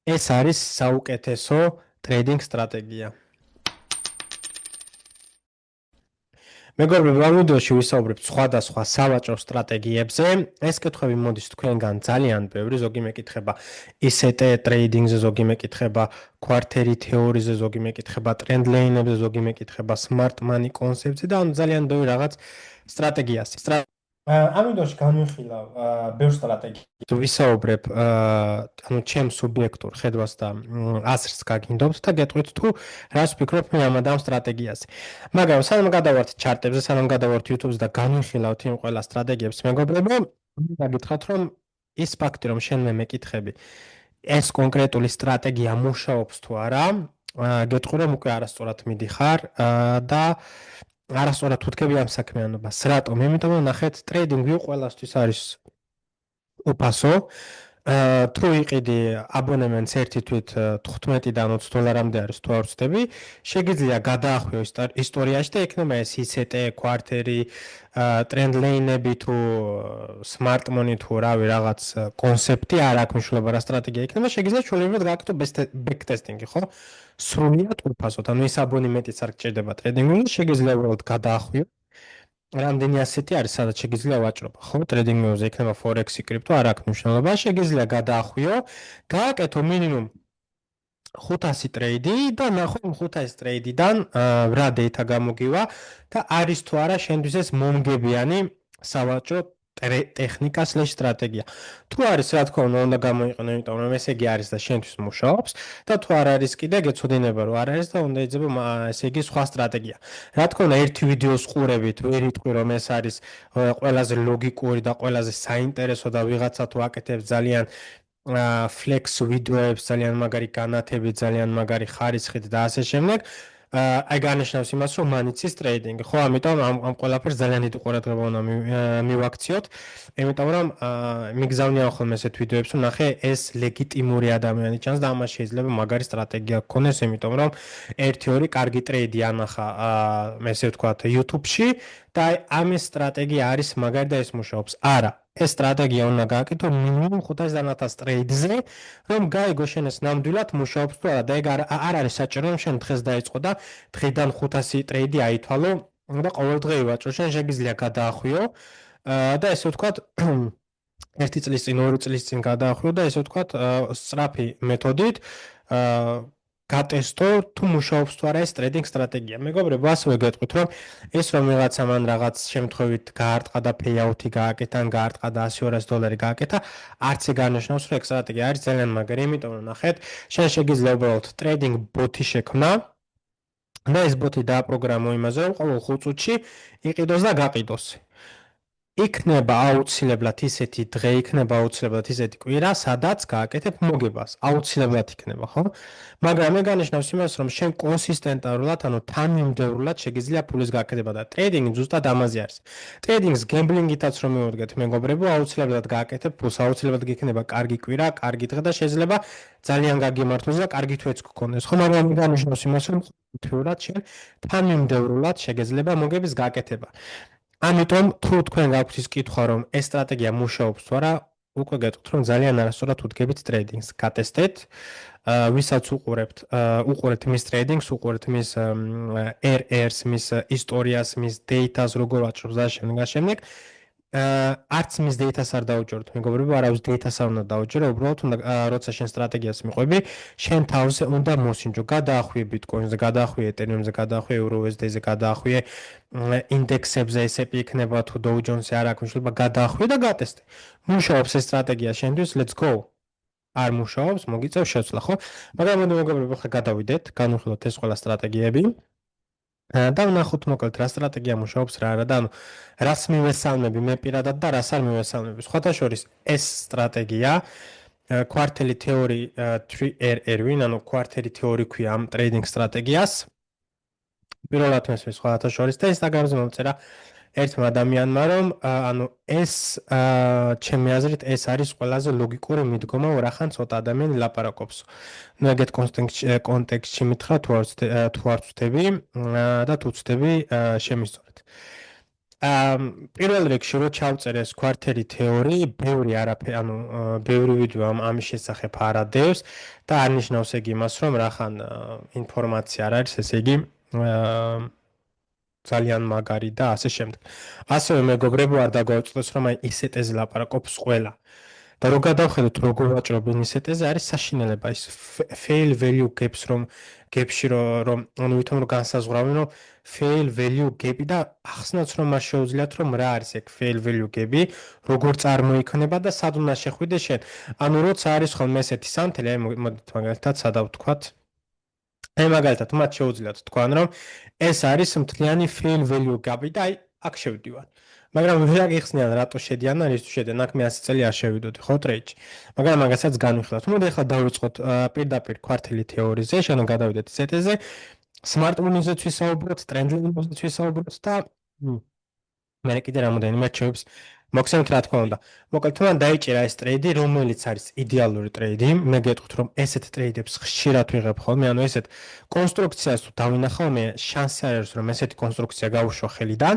ეს არის საუკეთესო ტრეიდინგ სტრატეგია. მეგობრებო, ამ ვიდეოში ვისაუბრებთ სხვადასხვა სავაჭრო სტრატეგიებზე. ეს კითხვები მოდის თქვენგან ძალიან ბევრი, ზოგი მეკითხება ისეტე ტრეიდინგზე, ზოგი მეკითხება კვარტერი თეორიზე, ზოგი მეკითხება ტრენდ ლეინებზე, ზოგი მეკითხება smart money კონცეფტზე და ძალიან ბევრი რაღაც სტრატეგიას. ამ ვიდეოში განვიხილავ ბევრ სტრატეგიას. ვისაუბრებ ანუ ჩემ სუბიექტურ ხედვას და აზრს გაგინდობთ და გეტყვით თუ რას ვფიქრობ მე ამ სტრატეგიაზე. მაგრამ სანამ გადავართ ჩარტებზე, სანამ გადავართ YouTube-ზე და განვიხილავთ იმ ყველა სტრატეგიებს, მეგობრებო, გაგითხრათ რომ ის ფაქტი რომ შენ მე მეკითხები ეს კონკრეტული სტრატეგია მუშაობს თუ არა, გეტყვი რომ უკვე არასწორად მიდიხარ და არასწორად უთქები ამ საქმიანობას. რატომ? იმიტომ რომ ნახეთ, ტრეიდინგი ყველასთვის არის უფასო. თუ იყიდი აბონემენტს ერთი თვით 15-დან 20 დოლარამდე არის თუ არ ვცდები, შეგიძლია გადაახვიო ისტორიაში და იქნება ეს ისეტე, კვარტერი, ტრენდ ლეინები თუ smart money თუ რავი რაღაც კონცეფტი არ აქვს მნიშვნელობა რა სტრატეგია იქნება, შეგიძლია ჩვეულებრივად გააკეთო back testing-ი, ხო? სრულიად უფასოდ, ანუ ის აბონემენტიც არ გჭირდება ტრეიდინგში, შეგიძლია უბრალოდ გადაახვიო. რამდენი ასეთი არის, სადაც შეგიძლია ვაჭრობა, ხო? ტრეიდინგზე იქნება forex-ი, კრიპტო, არ აქვს მნიშვნელობა, შეგიძლია გადაახვიო, გააკეთო მინიმუმ 500 ტრეიდი და ნახო 500 ტრეიდიდან რა data გამოგივა და არის თუ არა შენთვის ეს მომგებიანი სავაჭრო ტექნიკა / სტრატეგია. თუ არის, რა თქმა უნდა, უნდა გამოიყენო, იმიტომ რომ ესე იგი არის და შენთვის მუშაობს და თუ არ არის კიდე გეცოდინება რომ არ არის და უნდა იძებო ესე იგი სხვა სტრატეგია. რა თქმა უნდა, ერთი ვიდეოს ყურებით ვერ იტყვი რომ ეს არის ყველაზე ლოგიკური და ყველაზე საინტერესო და ვიღაცა თუ აკეთებს ძალიან flex ვიდეოებს, ძალიან მაგარი განათებით, ძალიან მაგარი ხარისხით და ასე შემდეგ. აი განაჩნავს იმას, რომ მან იცის ტრეიდინგი, ხო? ამიტომ ამ ყველაფერს ძალიან დიდი ყურადღება უნდა მივაქციოთ. იმიტომ რომ მიგზავნიან ხოლმე ესეთ ვიდეოებს, რომ ნახე, ეს ლეგიტიმური ადამიანი ჩანს და ამას შეიძლება მაგარი სტრატეგია გქონდეს, იმიტომ რომ 1-2 კარგი ტრეიდი ანახა, ესე ვთქვათ, YouTube-ში და აი ამის სტრატეგია არის მაგარი და ეს მუშაობს. არა, ეს სტრატეგია უნდა გააკეთო მინიმუმ 500-დან 1000 ტრეიდზე, რომ გაიგო შენ ეს ნამდვილად მუშაობს თუ არა და ეგ არ არის საჭირო რომ შენ დღეს დაიწყო და დღიდან 500 ტრეიდი აითვალო და ყოველდღე ვაჭრო. შენ შეგიძლია გადაახვიო და ესე ვთქვათ 1 წლის წინ, 2 წლის წინ გადაახვიო და ესე ვთქვათ სწრაფი მეთოდით გატესტო თუ მუშაობს თუ არა ეს ტრეიდინგ სტრატეგია. მეგობრებო, ასევე გეტყვით რომ ეს რომ ვიღაცა მან რაღაც შემთხვევით გაარტყა და payout-ი გააკეთა, ან გაარტყა და 100-200 დოლარი გააკეთა, არც ეგ არნიშნავს რომ ეგ სტრატეგია არის ძალიან მაგარი, იმიტომ რომ ნახეთ, შენ შეგიძლია უბრალოდ ტრეიდინგ ბოტი შექმნა და ეს ბოტი დააპროგრამო იმაზე, რომ ყოველ 5 წუთში იყიდოს და გაყიდოს. იქნება აუცილებლად ისეთი დღე, იქნება აუცილებლად ისეთი კვირა, სადაც გააკეთებ მოგებას. აუცილებლად იქნება, ხო? მაგრამ მე განიშნავს იმას, რომ შენ კონსისტენტურად, ანუ თანმიმდევრულად შეგიძლია ფულის გააკეთება და ტრეიდინგი ზუსტად ამაზე არის. ტრეიდინგს გემბლინგითაც რომ მივუდგეთ, მეგობრებო, აუცილებლად გააკეთებ ფულს, აუცილებლად გიქნება კარგი კვირა, კარგი დღე და შეიძლება ძალიან გაგიმართოს და კარგი თვეც გქონდეს. ხო, მაგრამ მე განიშნავს იმას, რომ თეორიულად შენ თანმიმდევრულად შეგიძლია მოგების გააკეთება. ამიტომ თუ თქვენ გაქვთ ის კითხვა რომ ეს სტრატეგია მუშაობს თუ არა, უკვე გეტყვით რომ ძალიან არასწორად უთგებით ტრეიდინგს. გატესტეთ, ვისაც უყურებთ მის ტრეიდინგს, უყურებთ მის RR-ს, მის ისტორიას, მის data-ს, როგორ ვაჭრობს და შემდეგ. არც მის data-ს არ დაუჯეროთ, მეგობრებო, არავის data-ს არ უნდა დაუჯერო, უბრალოდ უნდა როცა შენ სტრატეგიას მიყვები, შენ თავზე უნდა მოსინჯო, გადაახვიე Bitcoin-ზე, გადაახვიე Ethereum-ზე, გადაახვიე EURUSD-ზე, გადაახვიე ინდექსებზე, S&P იქნება თუ Dow Jones-ი არ აქვს მნიშვნელობა, გადაახვიე და გატესტე. მუშაობს ეს სტრატეგია შენთვის, let's go. არ მუშაობს, მოგიწევ შეცვლა, ხო? მაგრამ მეგობრებო, ხა გადავიდეთ, განვიხილოთ ეს ყველა სტრატეგიები. და ვნახოთ მოკლედ რა სტრატეგია მუშაობს რა არა და ანუ რას მივესალმები მე პირადად და რას არ მივესალმები. სხვათა შორის ეს სტრატეგია კვარტელი თეორი 3RR-ვინ, ანუ კვარტელი თეორი ქვია ამ ტრეიდინგ სტრატეგიას. პირველად მესმის სხვათა შორის და Instagram-ზე მომწერა ერთმა ადამიანმა რომ ანუ ეს ჩემი აზრით ეს არის ყველაზე ლოგიკური მიდგომა, რახან ცოტა ადამიანი ლაპარაკობს. ნუ ეგეთ კონტექსტში მითხრა თუ არ ვწდები და თუ ვწდები შემისწორეთ. პირველ რიგში რო ჩავწერე ეს კვარტერი თეორია, ბევრი არაფერი, ბევრი ვიდეო ამის შესახებ არ ადევს და არნიშნავს ეგ იმას, რომ რახან ინფორმაცია არ არის, ესე იგი ძალიან მაგარი და ასე შემდეგ. ასევე მეგობრებო, არ დაგვაუწყდეს, რომ აი ისეტეზე ლაპარაკობს ყველა. და რო გადავხედოთ როგორ ვაჭრობენ ისეტეზე, არის საშინელება ის fail value gaps gapში რომ ვითომ რომ განსაზღვრავენ რომ fail value gap-ი და ახსნათ რომ მას შეუძლიათ რომ რა არის ეგ fail value gap-ი, როგორ წარმოიქმნება და სად უნდა შეხვიდე შენ. როცა არის ხოლმე ესეთი სანთელი, აი მოდით მაგალითად სადა ვთქვათ. აი მაგალითად მათ შეუძლიათ თქვან რომ ეს არის მთლიანი fail value gap-ი და აი აქ შევდივარ. მაგრამ ვერ აგიხსნიან რატო შედიან ან ის თუ შედიან, აქ მე 100 წელი არ შევიდოდი ხო ტრეიდში. მაგრამ მაგასაც განვიხილავთ. მოდი ახლა დავიწყოთ პირდაპირ კვარტელი თეორიაზე, შენ გადავიდეთ სეტეზე. Smart Money-ზე ვისაუბროთ, Trend Money-ზე ვისაუბროთ და მე კიდე რამოდენიმე რჩევებს მოგცემთ რა თქმა უნდა. მოკლედ თუნდაც დაიჭირა ეს ტრეიდი, რომელიც არის იდეალური ტრეიდი. მე გეტყვით რომ ესეთ ტრეიდებს ხშირად ვიღებ ხოლმე, ესეთ კონსტრუქციას თუ დავინახავ, მე შანსი არ არის რომ ესეთი კონსტრუქცია გავუშვა ხელიდან,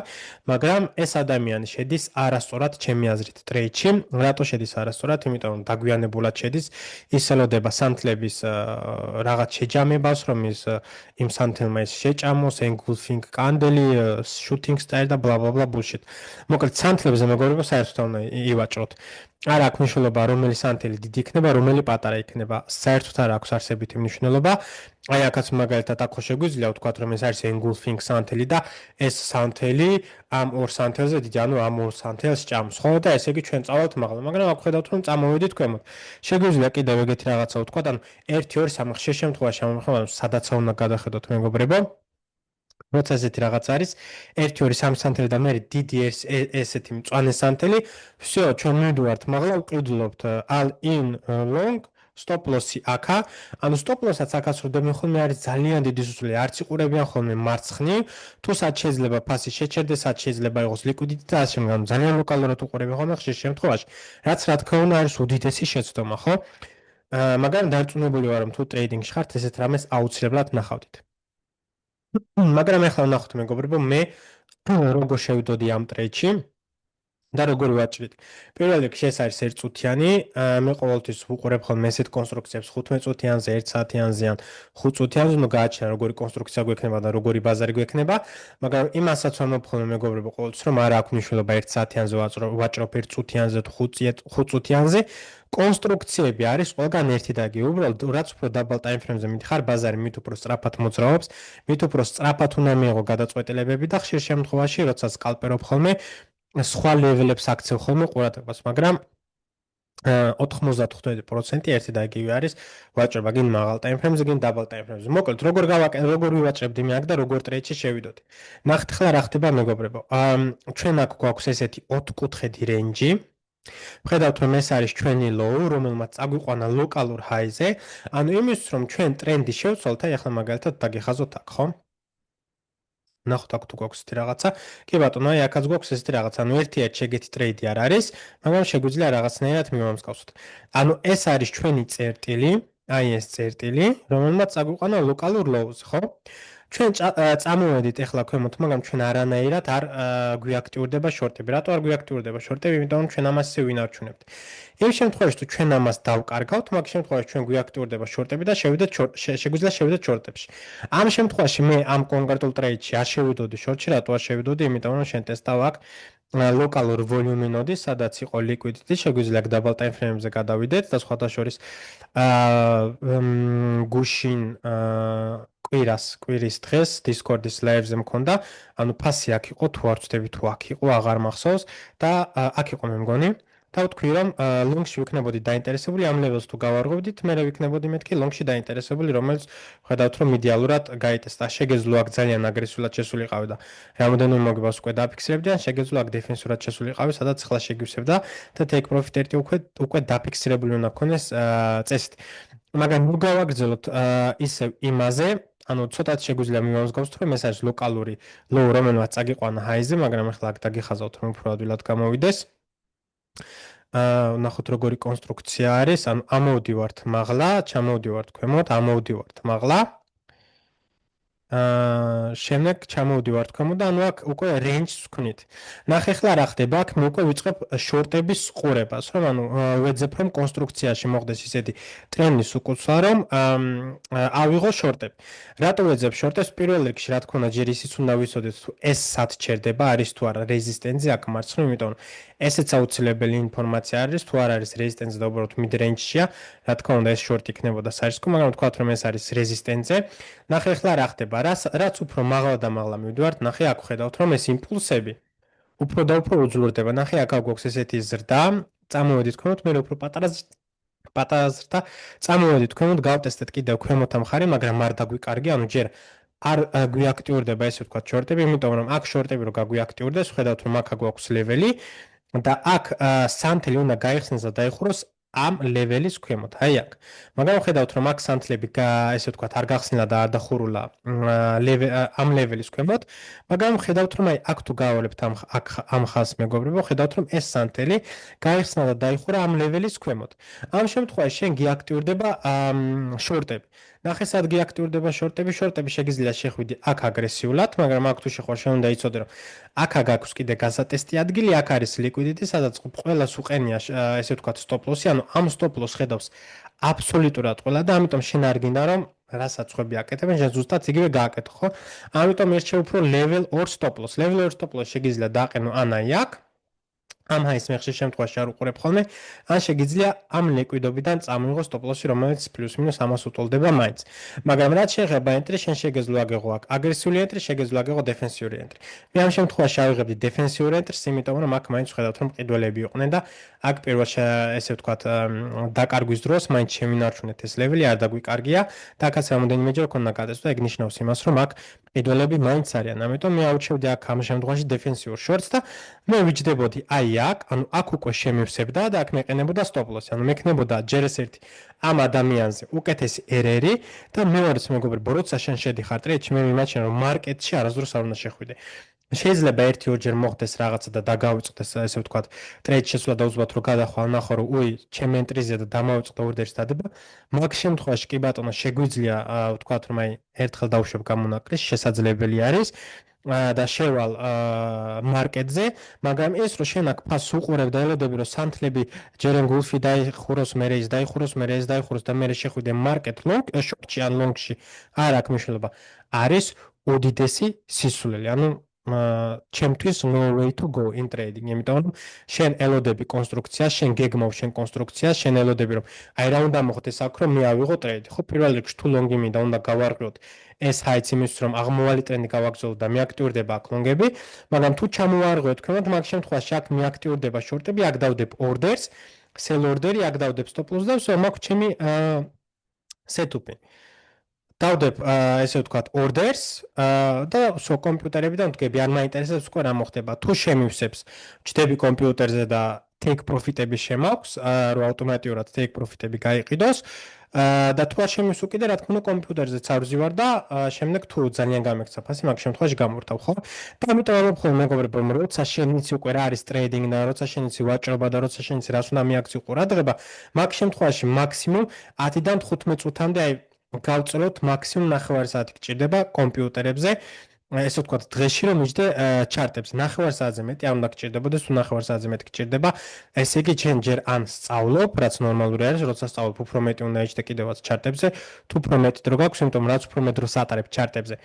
მაგრამ ეს ადამიანი შედის არასწორად ჩემი აზრით ტრეიდში. რატო შედის არასწორად? იმიტომ რომ დაგვიანებულად შედის, ის ელოდება სანთლების რაღაც შეჯამებას, რომ ის იმ სანთელმა ის შეჭამოს, engulfing კანდელი, shooting star და bla bla bla bullshit. მოკლედ სანთლებზე მეგობრებო საერთოდ უნდა ივაჭროთ. არ აქვს მნიშვნელობა რომელი სანთელი დიდი იქნება, რომელი პატარა იქნება. საერთოდ არ აქვს არსებითი მნიშვნელობა. აი აქაც მაგალითად აქ შეგვიძლია ვთქვათ რომ ეს არის engulfing სანთელი და ეს სანთელი ამ ორ სანთელზე დიდი, ამ ორ სანთელს ჭამს, ხო? და ესე იგი ჩვენ წავალთ მაღლა, მაგრამ აქ ხედავთ რომ წამოვიდით ქვემოთ. შეგვიძლია კიდევ ეგეთი რაღაცა ვთქვათ, 1 2 3 ხშირ შემთხვევაში ამხმოვანებს სადაც უნდა გადახედოთ მეგობრებო. როცა ესეთი რაღაც არის 1 2 3 სანთელი და მე დიდი ესეთი მწვანე სანთელი, всё, ჩვენ მივდივართ მაღლა, ვყიდულობთ all in long stop loss-ი აქა, stop loss-აც აქაც როდემე ხოლმე არის ძალიან დიდი სუსული, არც იყურებიან ხოლმე მარცხნივ, თუ სად შეიძლება ფასი შეჩერდეს, სად შეიძლება იყოს liquidity და ასე შემდეგ, ძალიან ლოკალურად უყურებიან ხოლმე ხშირ შემთხვევაში, რაც რა თქმა უნდა არის უდიდესი შეცდომა, ხო? მაგრამ დარწმუნებული ვარ რომ თუ ტრეიდინგში ხართ, ესეთ რამეს აუცილებლად ნახავდით. მაგრამ ახლა ვნახოთ მეგობრებო, მე როგორ შევიდოდი ამ ტრეიდში და როგორ ვაჭრით. პირველ რიგში ეს არის 1 წუთიანი, მე ყოველთვის ვუყურებ ხოლმე ესეთ კონსტრუქციებს 15 წუთიანზე, 1 საათიანზე ან 5 წუთიანზე, ნუ გააჩნია როგორი კონსტრუქცია გვექნება და როგორი ბაზარი გვექნება, მაგრამ იმასაც ვამბობ ხოლმე მეგობრებო ყოველთვის რომ არ აქვს მნიშვნელობა 1 საათიანზე ვაჭრობ 1 წუთიანზე თუ 5 წუთიანზე. კონსტრუქციები არის ყველგან ერთი და იგივე. უბრალოდ რაც უფრო დაბალ ტაიმფრეიმზე მიდიხარ, ბაზარი მით უფრო სწრაფად მოძრაობს, მით უფრო სწრაფად უნდა მიიღო გადაწყვეტილებები და ხშირ შემთხვევაში, როცა სკალპერობ ხოლმე, სხვა ლეველებს აქცევ ხოლმე ყურადღებას, მაგრამ 95% ერთი და იგივე არის ვაჭრობა გინ მაღალ ტაიმფრეიმზე, გინ დაბალ ტაიმფრეიმზე. მოკლედ, როგორ ვივაჭრებდი მე აქ და როგორ ტრეიდში შევიდოდი. ნახეთ ახლა რა ხდება მეგობრებო. ჩვენ აქ გვაქვს ესეთი 4 კუთხედი რეინჯი. ვხედავთ რომ ეს არის ჩვენი low, რომელმაც წაგვიყვანა ლოკალურ high-ზე. იმისთვის რომ ჩვენ ტრენდი შევცვალთ, აი ახლა მაგალითად დაგეხაზოთ აქ, ხო? ნახოთ აქ თუ გვაქვს ესეთი რაღაცა. კი ბატონო, აი აქაც გვაქვს ესეთი რაღაცა. ერთიად შეგეთი ტრეიდი არ არის, მაგრამ შეგვიძლია რაღაცნაირად მივამსკავსოთ. ეს არის ჩვენი წერტილი, აი ეს წერტილი, რომელმაც წაგვიყვანა ლოკალურ low-ზე, ხო? ჩვენ წამოვედით ახლა ქვემოთ, მაგრამ ჩვენ არანაირად არ გვიაქტიურდება შორტები. რატო არ გვიაქტიურდება შორტები? იმიტომ რომ ჩვენ ამას ისე ვინარჩუნებთ. იმ შემთხვევაში თუ ჩვენ ამას დავკარგავთ, მაგ შემთხვევაში ჩვენ გვიაქტიურდება შორტები და შეგვიძლია შევიდეთ შორტებში. ამ შემთხვევაში მე ამ კონკრეტულ ტრეიდში არ შევიდოდი შორტში, რატო არ შევიდოდი? იმიტომ რომ შენ ტესტავ აქ ლოკალურ volume node-ი, სადაც იყო liquidity, შეგვიძლია double time frame-ზე გადავიდეთ და სხვათა შორის გუშინ კვირის დღეს Discord-ის live-ზე მქონდა, ფასი აქ იყო, თუ არ ვცდები თუ აქ იყო, აღარ მახსოვს და აქ იყო მე მგონი. და ვთქვი რომ long-ში ვიქნებოდი დაინტერესებული, ამ levels თუ გავარღვევდით, მე ვიქნებოდი მეთქი long-ში დაინტერესებული, რომელიც ხედავთ რომ იდეალურად გაიტესტა. შეგეძლო აქ ძალიან აგრესიულად შესულიყავი და რამოდენიმე მოგებას უკვე დაფიქსირებდი, ან შეგეძლო აქ დეფენსურად შესულიყავი, სადაც ახლა შეგივსებდა და take profit ერთი უკვე დაფიქსირებული უნდა გქონდეს წესით. მაგრამ ნუ გავაგრძელოთ ისევ იმაზე, ცოტათ შეგვიძლია მივამსგავსოთ, რომ ეს არის ლოკალური low, რომელმაც წაგიყვანა high-ზე, მაგრამ ახლა აქ დაგიხაზავთ, რომ უფრო ადვილად გამოვიდეს. ნახოთ როგორი კონსტრუქცია არის, ამოვდივართ მაღლა, ჩამოვდივართ ქვემოთ, ამოვდივართ მაღლა. შემდეგ ჩამოვდივარ თქვენ და ანუ აქ უკვე range-ს ვქნით. ნახე ახლა რა ხდება, აქ მე უკვე ვიწყებ შორტების ყურებას, რომ ანუ ვეძებ რომ კონსტრუქციაში მოხდეს ისეთი ტრენდის უკუცვა, რომ ავიღო შორტები. რატო ვეძებ შორტებს? პირველ რიგში რა თქმა უნდა ჯერ ისიც უნდა ვიცოდეთ თუ ეს სად ჩერდება, არის თუ არა რეზისტენცი აქ მარცხნივ, იმიტომ რომ ესეც აუცილებელი ინფორმაცია არის, თუ არ არის რეზისტენცი და უბრალოდ mid range-ია, რა თქმა უნდა ეს შორტი იქნებოდა საერთო, მაგრამ ვთქვათ რომ ეს არის რეზისტენცი. ნახე ახლა რა ხდება, რაც უფრო მაღლა და მაღლა მივდივართ, ნახე აქ ხედავთ რომ ეს იმპულსები უფრო და უფრო უძლურდება. ნახე აქ გვაქვს ესეთი ზრდა, წამოვედით თქვენოთ, მე უფრო პატარა ზრდა, წამოვედით თქვენოთ, გავტესტეთ კიდევ ქვემოთ ამხარი, მაგრამ არ დაგვიკარგი, ანუ ჯერ არ გვიაქტიურდება ესე ვთქვათ შორტები, იმიტომ რომ აქ შორტები რო გაგვიაქტიურდეს, ხედავთ რომ აქ გვაქვს ლეველი და აქ სანთელი უნდა გაიხსნას და დაიხუროს ამ ლეველის ქვემოთ, აი აქ. მაგრამ ხედავთ რომ აქ სანთლები ესე ვთქვათ არ გახსნილა და არ დახურულა ამ ლეველის ქვემოთ, მაგრამ ხედავთ რომ აი აქ თუ გავავალებთ ამ ხაზს მეგობრებო, ხედავთ რომ ეს სანთელი გაიხსნა და დაიხურა ამ ლეველის ქვემოთ. ამ შემთხვევაში შენ გიაქტიურდება შორტები. ნახე სად გიაქტიურდება შორტები, შორტები შეგიძლია შეხვიდე აქ აგრესიულად, მაგრამ აქ თუ შეხვარ შენ უნდა იცოდე რომ აქ გაქვს კიდე გასატესტი ადგილი, აქ არის liquidity, სადაც ყველას უყენია ესე ვთქვათ stop loss-ი, ანუ ამ stop loss ხედავს აბსოლუტურად ყველა და ამიტომ შენ არ გინდა რომ რასაც ხვები აკეთებენ, შენ ზუსტად იგივე გააკეთო, ხო? ამიტომ ერჩევ უფრო level 2 stop loss. level 2 stop loss შეგიძლია დააყენო ან აი აქ ამ ჰაის მეხში შემთხვევაში არ უყურებ ხოლმე, ან შეგიძლია ამ ლიკვიდობიდან წამოიღო stop loss-ი, რომელიც პლუს მინუს ამას უტოლდება მაინც. მაგრამ რაც შეეხება entry, შენ შეგეძლო აგეღო აქ აგრესიული entry, შეგეძლო აგეღო დეფენსიური entry. მე ამ შემთხვევაში ავიღებდი დეფენსიური entry-ს, იმიტომ რომ აქ მაინც ხედავთ რომ ყიდველები იყვნენ და აქ პირველ ესე ვთქვათ დაკარგვის დროს მაინც შევინარჩუნეთ ეს ლეველი, არ დაგვიკარგია და აქაც რამოდენიმეჯერ ქონდა გადაწყვეტა, ეგ ნიშნავს იმას, რომ აქ ყიდველები მაინც არიან. ამიტომ მე აუჩევდი აქ ამ შემთხვევაში დეფენსიურ shorts და მე ვიჯდებოდი აი აქ, ანუ აქ უკვე შემივსებდა და აქ მეყენებოდა stop loss, ანუ მექნებოდა ჯერ ეს ერთი ამ ადამიანზე უკეთესი ერერი და მეორეც მეგობრებო, როცა შენ შედიხარ ტრეიდში, მე მიმაჩნია რომ მარკეტში არასდროს არ უნდა შეხვიდე. შეიძლება 1-2 მოხდეს რაღაცა და დაგავიწყდეს, ესე ვთქვათ, ტრეიდ შესვლა და უზბათ რომ გადახვალ, ნახო რომ უი, ჩემ ენტრიზეა და დამავიწყდა ორდერის დადება. მაგ შემთხვევაში კი ბატონო, შეგვიძლია ვთქვათ რომ აი ერთხელ დავშვებ გამონაკლისს, შესაძლებელი არის და შევალ მარკეტზე, მაგრამ ეს რომ შენ აქ ფასს უყურებ და ელოდები რომ სანთლები ჯერენ გულფი დაიხუროს, მერე ის დაიხუროს, მერე ეს დაიხუროს და მერე შეხვიდე მარკეტ ლონგ შორტში ან ლონგში არ აქვს მნიშვნელობა. არის უდიდესი სისულელი, ანუ ჩემთვის no way to go in trading. იმიტომ რომ შენ ელოდები კონსტრუქციას, შენ გეგმავ შენ კონსტრუქციას, შენ ელოდები რომ აი რა უნდა მოხდეს აქ რომ მე ავიღო ტრეიდი. ხო, პირველ რიგში თუ ლონგი მინდა უნდა გავარღვიოთ ეს ჰაიც იმის რომ აღმოვალი ტრენდი გავაგრძელო და მეაქტიურდება აქ ლონგები, მაგრამ თუ ჩამოვარღვიოთ თქვენად მაგ შემთხვევაში აქ მეაქტიურდება შორტები, აქ დავდებ ორდერს, sell order-ი, აქ დავდებ stop loss და ვსო მაქვს ჩემი setup-ი. დავდებ ესე ვთქვათ ორდერს და ვსო კომპიუტერებიდან ვდგები, არ მაინტერესებს უკვე რა მოხდება. თუ შემივსებს, ვჭდები კომპიუტერზე და take profit-ები შემაქვს, რომ ავტომატურად take profit-ები გაიყიდოს და თუ არ შემივსო კიდე რა თქმა უნდა კომპიუტერზეც არ ვზივარ და შემდეგ თუ ძალიან გამექცა ფასი, მაგ შემთხვევაში გამორთავ, ხო? და ამიტომ ამბობ ხოლმე მეგობრებო, როცა შენ იცი უკვე რა არის ტრეიდინგი და როცა შენ იცი ვაჭრობა და როცა შენ იცი რას უნდა მიაქცი ყურადღება, მაგ შემთხვევაში მაქსიმუმ 10-დან 15 წუთამდე აი გავწროთ მაქსიმუმ 9 საათი გჭირდება კომპიუტერებზე. ესე ვთქვათ, დღეში რომ მიჯდე ჩარტებს 9 საათზე მეტი არ უნდა გჭირდებოდეს, თუ 9 საათზე მეტი გჭირდება. ესე იგი, ჩვენ ჯერ ან სწავლობ, რაც ნორმალური არის, როცა სწავლობ, უფრო მეტი უნდა იჯდე კიდევაც ჩარტებზე, თუ უფრო მეტი დრო გაქვს, იმიტომ რაც უფრო მეტ დროს ატარებ ჩარტებზე.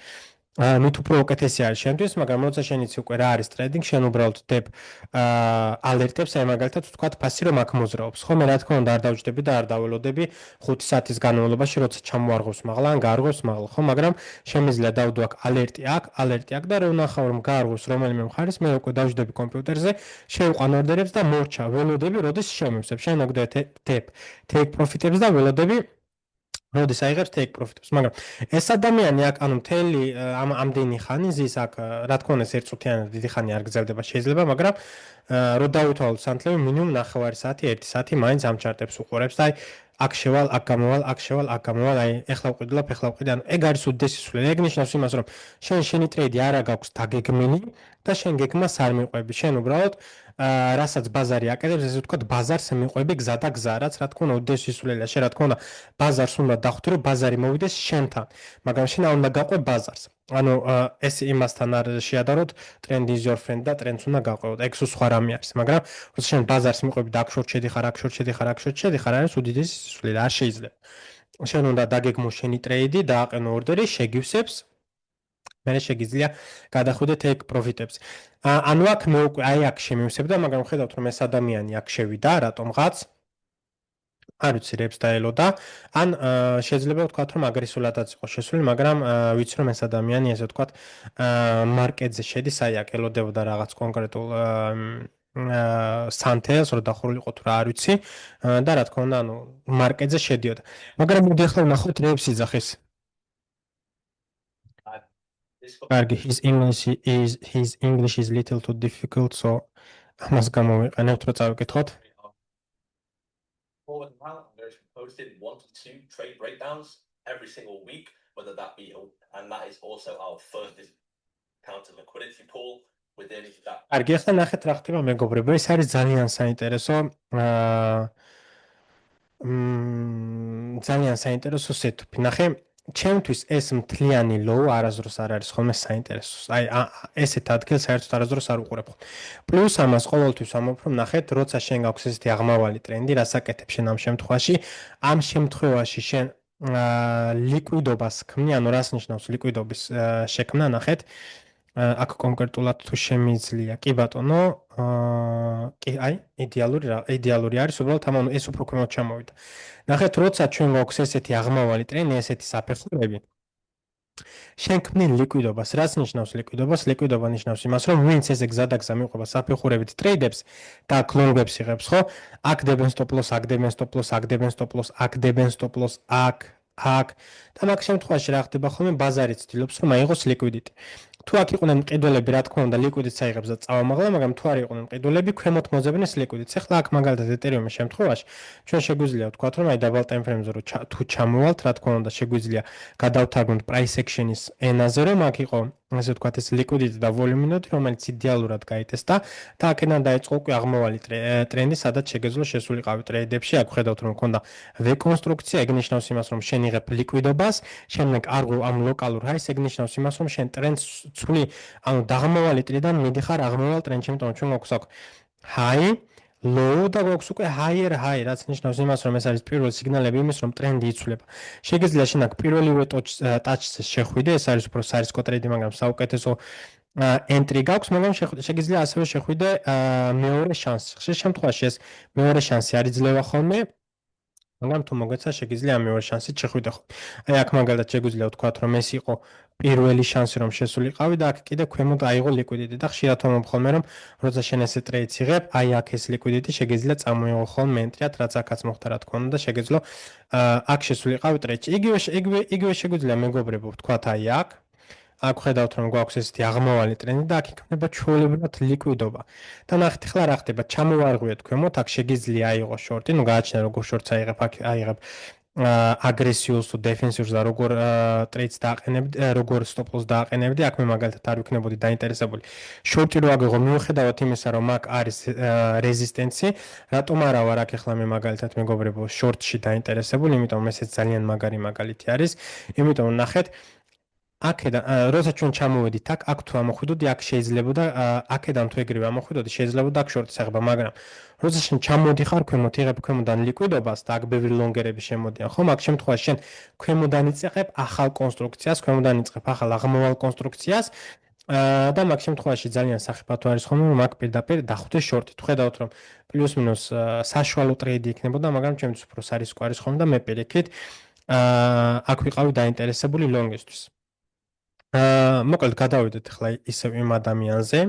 მით უფრო უკეთესი არის შენთვის, მაგრამ როცა შენ იცი უკვე რა არის ტრეიდინგი, შენ უბრალოდ დებ ალერტებს, აი მაგალითად ვთქვათ, ფასი რომ აქ მოძრაობს. ხო, მე რა თქმა უნდა არ დავჯდები და არ დაველოდები 5 საათის განმავლობაში, როცა ჩამოარღვევს მაღლა ან გაარღვევს მაღლა, ხო, მაგრამ შემიძლია დავდო აქ ალერტი აქ და რომ ნახავ რომ გაარღვევს რომელიმე მხარეს, მე უკვე დავჯდები კომპიუტერზე, შევყვან ორდერებს და მორჩა, ველოდები, როდის შემივსებ. შენ აგდო დებ take profit-ებს და ველოდები როდის აიღებს take profit-ებს, მაგრამ ეს ადამიანი აქ ანუ მთელი ამდენი ხანი ზის აქ რა თქმა უნდა ეს ერთწუთიანი დიდი ხანი არ გრძელდება შეიძლება, მაგრამ რო დავითვალოთ სანთლები მინიმუმ 9 საათი, 1 საათი მაინც ამ ჩარტებს უყურებს და აი აქ შევალ, აქ გამოვალ, აქ შევალ, აქ გამოვალ, აი ეხლა ვყიდულობ, ეხლა ვყიდე, ანუ ეგ არის უდიდესი სულელი. ეგ ნიშნავს იმას, რომ შენი ტრეიდი არა გაქვს დაგეგმილი და შენ გეგმას არ მიყვები. შენ უბრალოდ რასაც ბაზარი აკეთებს, ესე ვთქვათ, ბაზარს მიყვები გზა და გზა, რაც რა თქმა უნდა უდიდეს სისულელია. შენ რა თქმა უნდა ბაზარს უნდა დახვდე, რომ ბაზარი მოვიდეს შენთან, მაგრამ შენ არ უნდა გაყვე ბაზარს. ანუ ეს იმასთან არ შეადაროთ, trend is your friend და trends უნდა გაყვევოთ. ეგ სხვა რამე არის, მაგრამ როცა შენ ბაზარს მიყვები და აქ შორტ შედიხარ, აქ შორტ შედიხარ, აქ შორტ შედიხარ, არის უდიდესი სისულელე, არ შეიძლება. შენ უნდა დაგეგმო შენი ტრეიდი, დააყენო ორდერი, შეგივსებს მე შეგიძლია გადახვიდე take profit-ებს. ანუ აქ მე უკვე აი აქ შემივსებდა, მაგრამ ხედავთ რომ ეს ადამიანი აქ შევიდა, რატომღაც არ ვიცი რებს დაელოდა, ან შეიძლება ვთქვათ რომ აგრესიულადაც იყო შესული, მაგრამ ვიცი რომ ეს ადამიანი ესე ვთქვათ მარკეტზე შედის, აი აქ ელოდებოდა რაღაც კონკრეტულ სანთელს, რომ დახურულიყო თუ რა არ ვიცი და რა თქმა უნდა, ანუ მარკეტზე შედიოდა. მაგრამ მოდი ახლა ვნახოთ რებს იძახის. კარგი, his English is little too difficult, so ამას გამოვიყენებთ, რომ წავიკითხოთ. Forward now, I'm going to be posting 1 to 2 trade breakdowns every single week, whether that be, and that is also our first counter liquidity pool within that. კარგი, ახლა ნახეთ რა ხდება მეგობრებო, ეს არის ძალიან საინტერესო. ძალიან საინტერესო სეტუპი. ნახე, ჩემთვის ეს მთლიანი low არასდროს არ არის ხოლმე საინტერესო. აი ესეთ ადგილს საერთოდ არასდროს არ უყურებ. პლუს ამას ყოველთვის ამბობ, რომ ნახეთ, როცა შენ გაქვს ესეთი აღმავალი ტრენდი, რას აკეთებ შენ ამ შემთხვევაში? ამ შემთხვევაში შენ ლიკვიდობას ქმნი, ანუ რას ნიშნავს ლიკვიდობის შექმნა, ნახეთ. აქ კონკრეტულად თუ შემიძლია. კი ბატონო, კი, აი, იდეალური არის, უბრალოდ ამან ეს უფრო ქვემოთ ჩამოვიდა. ნახეთ, როცა ჩვენ გვაქვს ესეთი აღმავალი ტრენდი, ესეთი საფეხურები, შენ ქმნი ლიკვიდობას. რას ნიშნავს ლიკვიდობას? ლიკვიდობა ნიშნავს იმას, რომ ვინც ესე გზადაგზა მიყვება საფეხურებით ტრეიდებს და კლონგებს იღებს, ხო? აქ დებენ stop loss, აქ დებენ stop loss, აქ დებენ stop loss, აქ დებენ stop loss, აქ და მაგ შემთხვევაში რა ხდება ხოლმე ბაზარი ცდილობს რომ აიღოს ლიკვიდიტი. თუ აქ იყვნენ მყიდველები, რა თქმა უნდა, ლიკვიდიტს აიღებს და წავამაღლა, მაგრამ თუ არ იყვნენ მყიდველები, ქვემოთ მოძებნეს ლიკვიდიტს. ეხლა აქ მაგალითად ეთერიუმის შემთხვევაში ჩვენ შეგვიძლია ვთქვათ, რომ აი double time frame-ზე თუ ჩამოვალთ, რა თქმა უნდა, შეგვიძლია გადავთარგმნოთ price action-ის ენაზე, რომ აქ იყო ასე ვთქვათ, ეს ლიკვიდიტი და ვოლუმინოდი, რომელიც იდეალურად გაიტესტა და აქედან დაიწყო უკვე აღმავალი ტრენდი, სადაც შეგეძლო შესულიყავი ტრეიდებში. აქ ხედავთ, რომ მქონდა V-კონსტრუქცია, ეგ ნიშნავს იმას, რომ შენ იღებ ლიკვიდობას, შემდეგ არღო ამ ლოკალურ ჰაის, ეგ ნიშნავს იმას, რომ შენ ტრენდს ცვლი, ანუ დაღმავალი ტრიდან მიდიხარ აღმავალ ტრენდში, იმიტომ რომ ჩვენ გვაქვს აქ high, low და გვაქვს უკვე higher high, რაც ნიშნავს იმას, რომ ეს არის პირველი სიგნალები იმის, რომ ტრენდი იცვლება. შეგიძლია შენ აქ პირველივე ტაჩზე შეხვიდე, ეს არის უფრო სარისკო ტრეიდი, მაგრამ საუკეთესო entry გაქვს, მაგრამ შეგიძლია ასევე შეხვიდე მეორე შანსი. ხშირ შემთხვევაში ეს მეორე შანსი არ იძლევა ხოლმე, მაგრამ თუ მოგეცა შეგიძლია მეორე შანსით შეხვიდე ხო. აი აქ მაგალითად შეგვიძლია ვთქვათ, რომ ეს იყო პირველი შანსი რომ შესულიყავი და აქ კიდე ქვემოთ აიღო ლიკვიდიტი და ხშირად ვამბობ ხოლმე რომ როცა შენ ესე ტრეიდს იღებ, აი აქ ეს ლიკვიდიტი შეგიძლია წამოიღო ხოლმე ენტრიად, რაც აქაც მოხდა რა თქმა უნდა და შეგეძლო აქ შესულიყავი ტრეიდში. იგივე შეგვიძლია მეგობრებო ვთქვათ აი აქ. აქ ხედავთ რომ გვაქვს ესეთი აღმავალი ტრენდი და აქ იქნება ჩვეულებრივად ლიკვიდობა. და ნახეთ ახლა რა ხდება, ჩამოვარღვიეთ ქვემოთ, აქ შეგიძლია აიღო შორტი, ნუ გააჩნია როგორ შორტს აიღებ, აქ აიღებ აგრესიულს თუ დეფენსიურს და როგორ ტრეიდს დააყენებდი, როგორ stop loss დააყენებდი, აქ მე მაგალითად არ ვიქნებოდი დაინტერესებული. შორტი რო აგიღო, მიუხედავად იმისა, რომ აქ არის რეზისტენცი, რატომ არა ვარ აქ ახლა მე მაგალითად მეგობრებო შორტში დაინტერესებული, იმიტომ რომ ესეც ძალიან მაგარი მაგალითი არის, იმიტომ ნახეთ აქედან როცა ჩვენ ჩამოვედით აქ თუ ამოხვიდოდი აქ შეიძლება და აქედან თუ ეგრევე ამოხვიდოდი შეიძლება და აქ შორტის აღება, მაგრამ როცა შენ ჩამოდიხარ ქვემოთ იღებ ქვემოდან ლიკვიდობას და აქ ბევრი ლონგერები შემოდიან, ხომ? აქ შემთხვევაში შენ ქვემოდან იწეხებ ახალ კონსტრუქციას, ქვემოდან იწეხებ ახალ აღმავალ კონსტრუქციას და მაგ შემთხვევაში ძალიან სახიფათო არის ხოლმე რომ აქ პირდაპირ დახვდე შორტი. თუ ხედავთ რომ პლუს მინუს საშუალო ტრეიდი იქნებოდა, მაგრამ ჩემთვის უფრო სარისკო არის ხოლმე და მე პირიქით აქ ვიყავი დაინტერესებული ლონგისთვის. მოკლედ გადავიდეთ ახლა ისევ იმ ადამიანზე.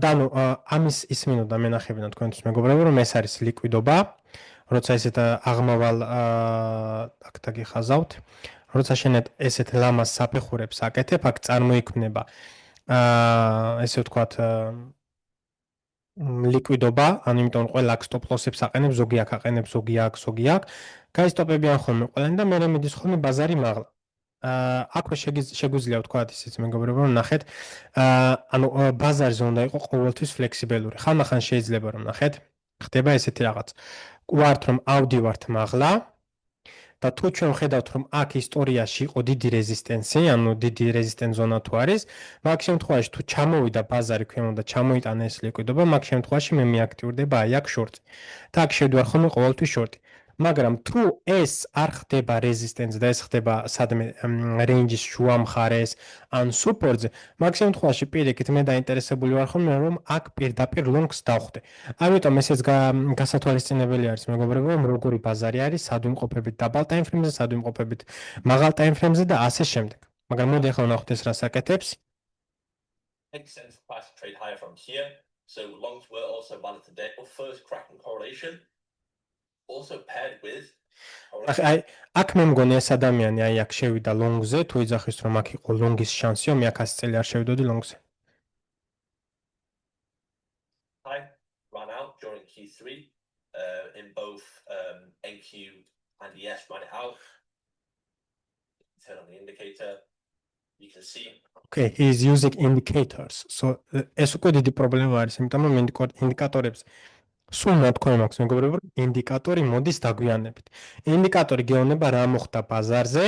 და ნუ ამის ისმინოდა მენახებინა თქვენთვის მეგობრებო, რომ ეს არის ლიკვიდობა, როცა ესეთ აღმავალ აქ დაგიხაზავთ, როცა შენ ესეთ ლამას საფეხურებს აკეთებ, აქ წარმოიქმნება ესე ვთქვათ ლიკვიდობა, ანუ იმიტომ რომ ყველა აქ stop loss-ებს აყენებს, ზოგი აქ აყენებს, ზოგი აქ, ზოგი აქ, გაისტოპებიან ხოლმე ყველანი და მერე მიდის ხოლმე ბაზარი მაღლა. აქვე შეგვიძლია ვთქვათ ისიც მეგობრებო, რომ ნახეთ, ანუ ბაზარზე უნდა იყოს ყოველთვის ფლექსიბელური. ხანდახან შეიძლება რომ ნახეთ, ხდება ესეთი რაღაც. ვართ რომ ავდივართ მაღლა და თუ ჩვენ ვხედავთ რომ აქ ისტორიაში იყო დიდი რეზისტენსი, ანუ დიდი რეზისტენს ზონა თუ არის, მაგ შემთხვევაში თუ ჩამოვიდა ბაზარი ქვემოთ და ჩამოიტანა ეს ლიკვიდობა, მაგ შემთხვევაში მე მიაქტიურდება აი აქ შორტი. და აქ შევდივარ ხოლმე ყოველთვის შორტი. მაგრამ თუ ეს არ ხდება რეზისტენს და ეს ხდება სადმე რეინჯის შუა მხარეს ან სუპორტზე, მაგ შემთხვევაში პირიქით მე დაინტერესებული ვარ ხოლმე რომ აქ პირდაპირ ლონგს დავხვდე. ამიტომ ესეც გასათვალისწინებელი არის მეგობრებო, რომ როგორი ბაზარი არის, სად ვიმყოფებით დაბალ ტაიმფრეიმზე, სად ვიმყოფებით მაღალ ტაიმფრეიმზე და ასე შემდეგ. მაგრამ მოდი ახლა ვნახოთ ეს რას აკეთებს. Makes sense for price to trade higher from here. So longs were also valid today. Well, first cracking correlation. Also paired with აი აქ მე მგონი ეს ადამიანი აი აქ შევიდა ლონგზე, თუ იძახის რომ აქ იყო ლონგის შანსიო, მე აქ 100 წელი არ შევიდოდი ლონგზე. high ran out during Q3 in both NQ and ES ran it out. Turn on the indicator. You can see Okay, he is using indicators. So ეს უკვე დიდი პრობლემა არის, იმიტომ რომ ინდიკატორებს სულ ნათქვამი მაქვს მეგობრებო, ინდიკატორი მოდის დაგვიანებით. ინდიკატორი გეუბნება რა მოხდა ბაზარზე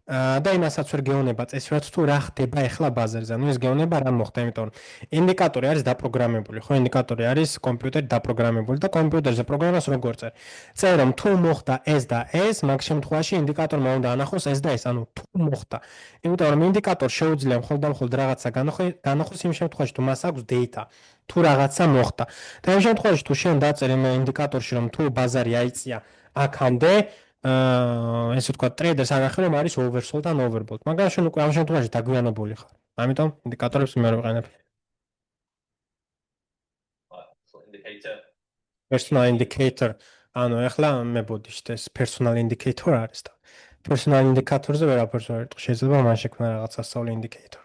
და იმასაც ვერ გეუბნება წესრიგად თუ რა ხდება ახლა ბაზარზე. ანუ ეს გეუბნება რა მოხდა, იმიტომ რომ ინდიკატორი არის დაპროგრამებული, ხო? ინდიკატორი არის კომპიუტერი დაპროგრამებული და კომპიუტერზე პროგრამას როგორ წერ? წერ რომ თუ მოხდა ეს და ეს, მაგ შემთხვევაში ინდიკატორმა უნდა ანახოს ეს და ეს, ანუ თუ მოხდა. იმიტომ რომ ინდიკატორს შეუძლია მხოლოდ და მხოლოდ რაღაცა განახოს იმ შემთხვევაში თუ მას აქვს data. თუ რაღაცა მოხდა. და იმ შემთხვევაში თუ შენ დაწერ იმ ინდიკატორში რომ თუ ბაზარი აიწია აქამდე, ესე ვთქვათ, ტრეიდერს ანახე რომ არის oversold ან overbought. მაგრამ შენ უკვე ამ შემთხვევაში დაგვიანებული ხარ. ამიტომ ინდიკატორებს მე ვერ ვიყენებ. indicator. Personal indicator. ანუ ახლა მე ბოდიშთ ეს personal indicator არის და personal indicator-ზე ვერაფერს ვერ ეტყვი. შეიძლება მან შექმნა რაღაც სასწავლო indicator.